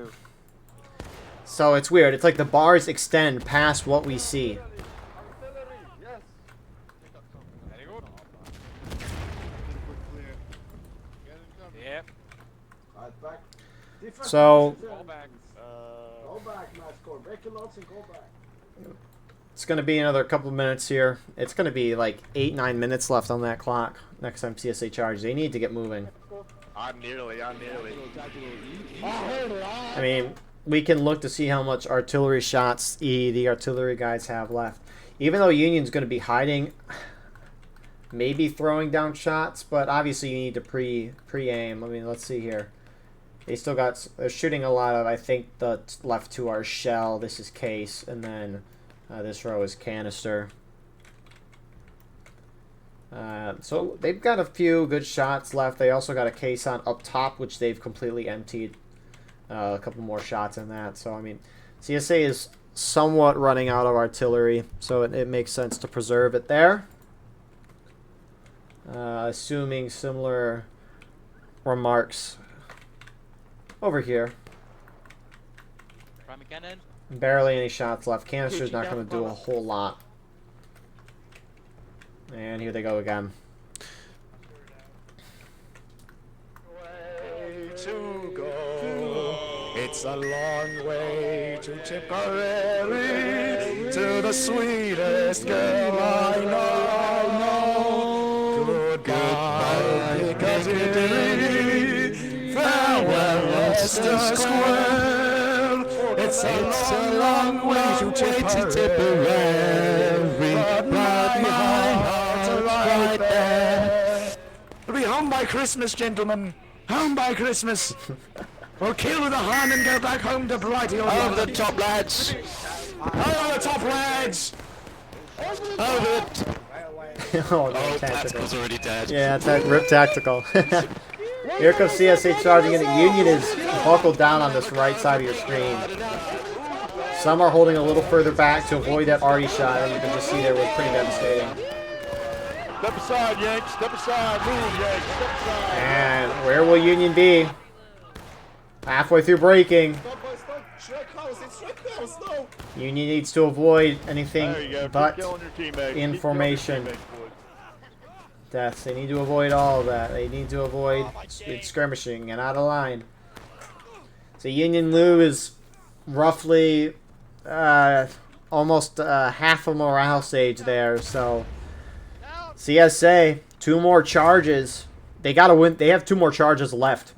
So it's weird. It's like the bars extend past what we see. Yep. So Go back. it's going to be another couple of minutes here. It's going to be like 8-9 minutes left on that clock next time CSA charge. They need to get moving. I'm nearly. I mean, we can look to see how much artillery shots the artillery guys have left. Even though Union's going to be hiding, maybe throwing down shots, but obviously you need to pre-aim. I mean, let's see here. They still got, they're shooting a lot of, I think the left two are shell, this is case, and then this row is canister. So they've got a few good shots left. They also got a case on up top, which they've completely emptied. A couple more shots in that. So, I mean, CSA is somewhat running out of artillery, so it makes sense to preserve it there. Assuming similar remarks over here. Barely any shots left. Canister's not going to do a whole lot. And here they go again. Way to go. It's a long way to Tipperary, to the sweetest girl I know. Goodbye, Piccadilly. Farewell, Leicester Square. It's a long way to Tipperary, but my heart's right there. We'll be home by Christmas, gentlemen. Home by Christmas. We'll kill the Han and go back home to Blighty. Over the top, lads. Over the top, lads. Over it. Oh, no, Oh, tactical. Tactical's already dead. Yeah, it's that rip tactical. Here comes CSA charging in. Union is buckled down on this right side of your screen. Some are holding a little further back to avoid that arty shot, and you can just see there was pretty devastating. Step aside, Yanks. Step aside. Move, Yanks. Step aside. And where will Union be? Halfway through breaking. Union needs to avoid anything There you go. Keep but killing your teammates. in Keep formation. killing your teammates, boys. deaths. They need to avoid all of that. They need to avoid skirmishing and out of line. So Union Lu is roughly almost half a morale stage there. So CSA, 2 more charges. They got to win. They have 2 more charges left.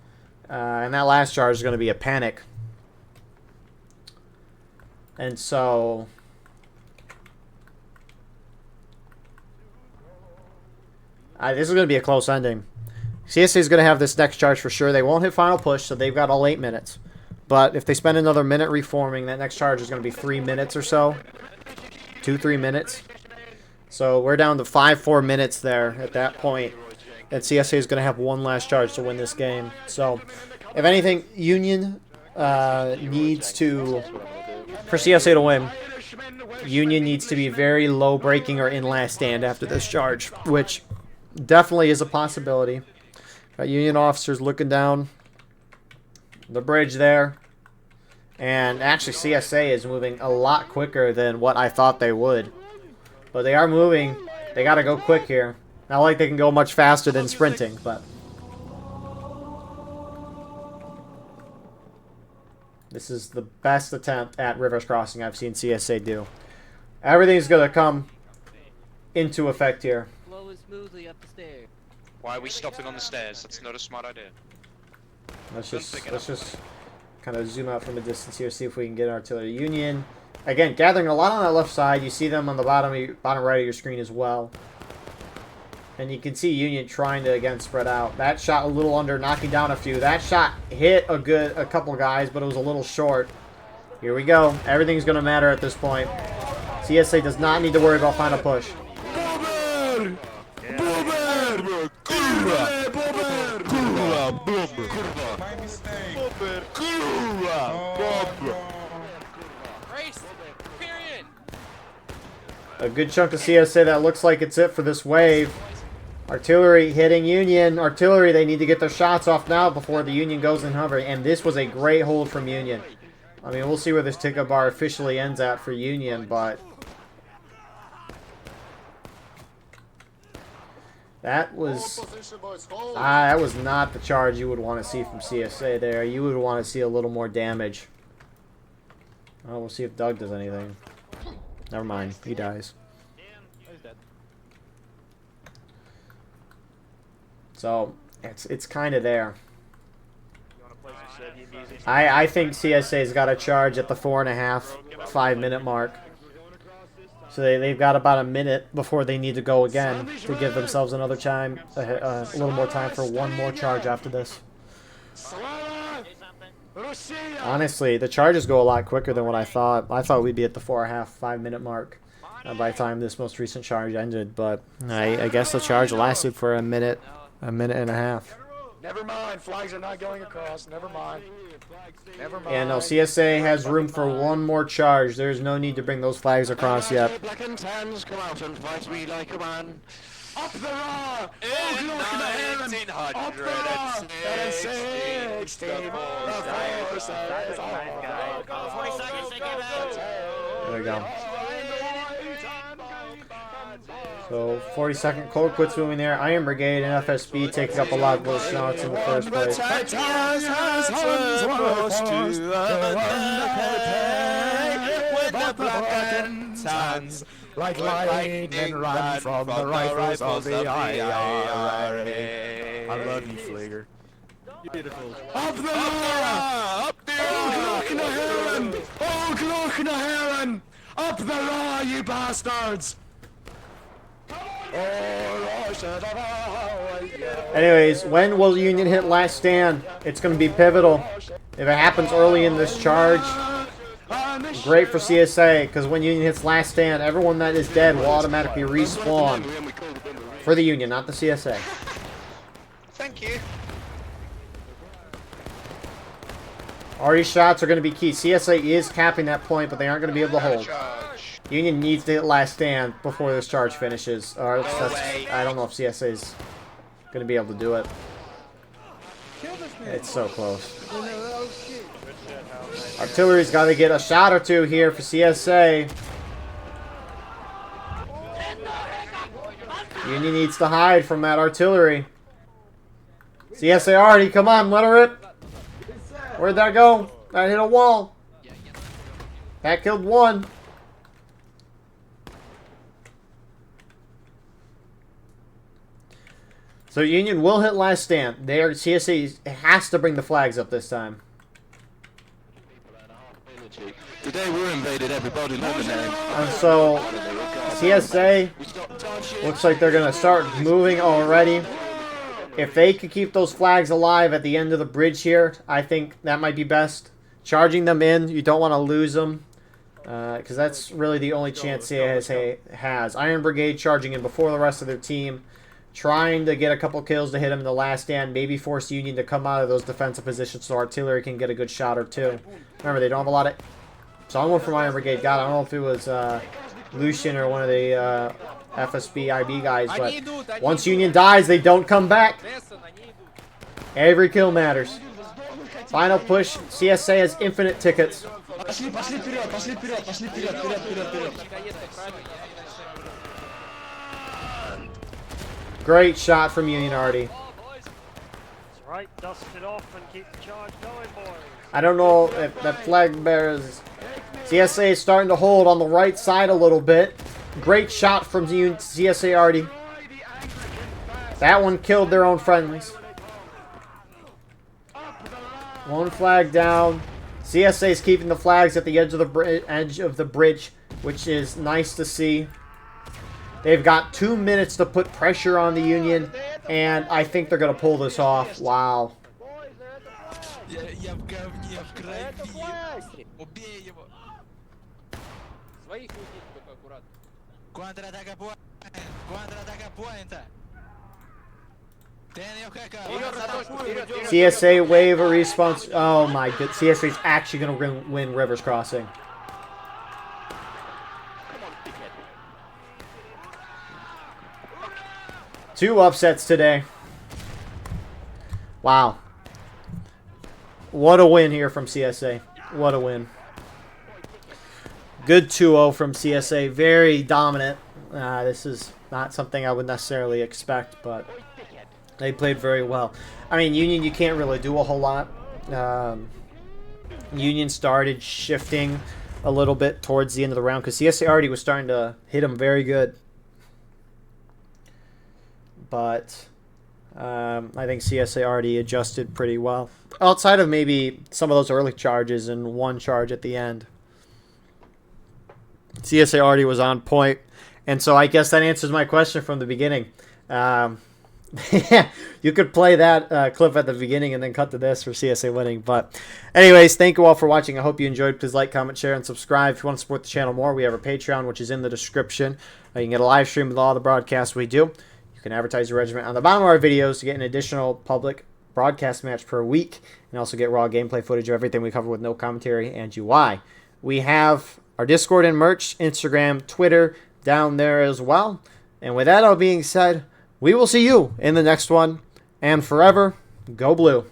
And that last charge is going to be a panic. And so this is going to be a close ending. CSA is going to have this next charge for sure. They won't hit final push, so they've got all 8 minutes. But if they spend another minute reforming, that next charge is going to be 3 minutes or so. 2-3 minutes. So we're down to 5-4 minutes there at that point. And CSA is going to have 1 last charge to win this game. So, if anything, Union needs to, for CSA to win, Union needs to be very low breaking or in last stand after this charge, which definitely is a possibility. Got Union officers looking down the bridge there. And actually, CSA is moving a lot quicker than what I thought they would. But they are moving. They got to go quick here. Not like they can go much faster than sprinting, but this is the best attempt at Rivers Crossing I've seen CSA do. Everything's going to come into effect here. Flow is smoothly up the stairs. Why are we stopping on the stairs? That's not a smart idea. Let's just kind of zoom out from a distance here, see if we can get artillery. Union, again, gathering a lot on that left side. You see them on the bottom right of your screen as well. And you can see Union trying to, again, spread out. That shot a little under, knocking down a few. That shot hit a couple guys, but it was a little short. Here we go. Everything's going to matter at this point. CSA does not need to worry about final push. A good chunk of CSA that looks like it's it for this wave. Artillery hitting Union. Artillery, they need to get their shots off now before the Union goes in hover. And this was a great hold from Union. I mean, we'll see where this ticket bar officially ends at for Union, but that was not the charge you would want to see from CSA there. You would want to see a little more damage. Oh, we'll see if Doug does anything. Never mind, he dies. So it's kind of there. I think CSA's got a charge at the 4.5, 5 minute mark. So they've got about a minute before they need to go again to give themselves another time, a little more time for 1 more charge after this. Honestly, the charges go a lot quicker than what I thought. I thought we'd be at the 4.5, 5 minute mark by the time this most recent charge ended, but I guess the charge lasted for a minute and a half. Never mind, flags are not going across. Never mind. Never mind. Yeah, no, CSA has room for 1 more charge. There's no need to bring those flags across yet. Black and tans, come out and fight me like a man. Up the raw! In 1916, There we go. So, 40-second cold quits moving there. Iron Brigade and FSB taking up a lot of those shots in the first place. Like lightning ran from the rifles of the IRA. I love you, Flager. Beautiful. Up the raw! Up the raw! Oh, Glock Heron! Up the raw, you bastards! Anyways, when will Union hit last stand? It's going to be pivotal. If it happens early in this charge, great for CSA, because when Union hits last stand, everyone that is dead will automatically respawn. For the Union, not the CSA. Thank you. Arty shots are going to be key. CSA is capping that point, but they aren't going to be able to hold. Union needs to hit last stand before this charge finishes. Or I don't know if CSA is going to be able to do it. It's so close. Artillery's got to get a shot or 2 here for CSA. Union needs to hide from that artillery. CSA Arty, come on, let her rip. Where'd that go? That hit a wall. That killed 1. So Union will hit last stand. Their CSA has to bring the flags up this time. Today we're invaded everybody living there. And so CSA looks like they're going to start moving already. If they could keep those flags alive at the end of the bridge here, I think that might be best. Charging them in, you don't want to lose them. Because that's really the only chance CSA has. Iron Brigade charging in before the rest of their team. Trying to get a couple kills to hit them in the last stand. Maybe force Union to come out of those defensive positions so artillery can get a good shot or two. Remember, they don't have a lot of... So I'm going for Iron Brigade. God, I don't know if it was Lucian or one of the FSB IB guys. But once Union dies, they don't come back. Every kill matters. Final push. CSA has infinite tickets. Пошли вперед, пошли вперед, пошли вперед, вперед. Great shot from Union Arty. That's right, dust it off and keep the charge going, boys. I don't know if that flag bearers... CSA is starting to hold on the right side a little bit. Great shot from CSA Arty. That one killed their own friendlies. One flag down. CSA is keeping the flags at the edge of the bridge, which is nice to see. They've got 2 minutes to put pressure on the Union, and I think they're going to pull this off. Wow. Я в говне, в крови. Убей его. Своих уйдите только аккуратно. Контратака поинта. Контратака поинта. CSA wave a response. Oh my god. CSA is actually going to win Rivers Crossing. Two upsets today. Wow. What a win here from CSA. What a win. Good 2-0 from CSA. Very dominant. This is not something I would necessarily expect, but they played very well. I mean, Union, you can't really do a whole lot. Union started shifting a little bit towards the end of the round because CSA already was starting to hit them very good. But I think CSA already adjusted pretty well. Outside of maybe some of those early charges and one charge at the end. CSA already was on point. And so I guess that answers my question from the beginning. You could play that clip at the beginning and then cut to this for CSA winning. But anyways, thank you all for watching. I hope you enjoyed. Please like, comment, share, and subscribe. If you want to support the channel more, we have our Patreon, which is in the description. You can get a live stream with all the broadcasts we do. You can advertise your regiment on the bottom of our videos to get an additional public broadcast match per week, and also get raw gameplay footage of everything we cover with no commentary and UI. We have our Discord and merch, Instagram, Twitter down there as well. And with that all being said, we will see you in the next one. And forever, go blue.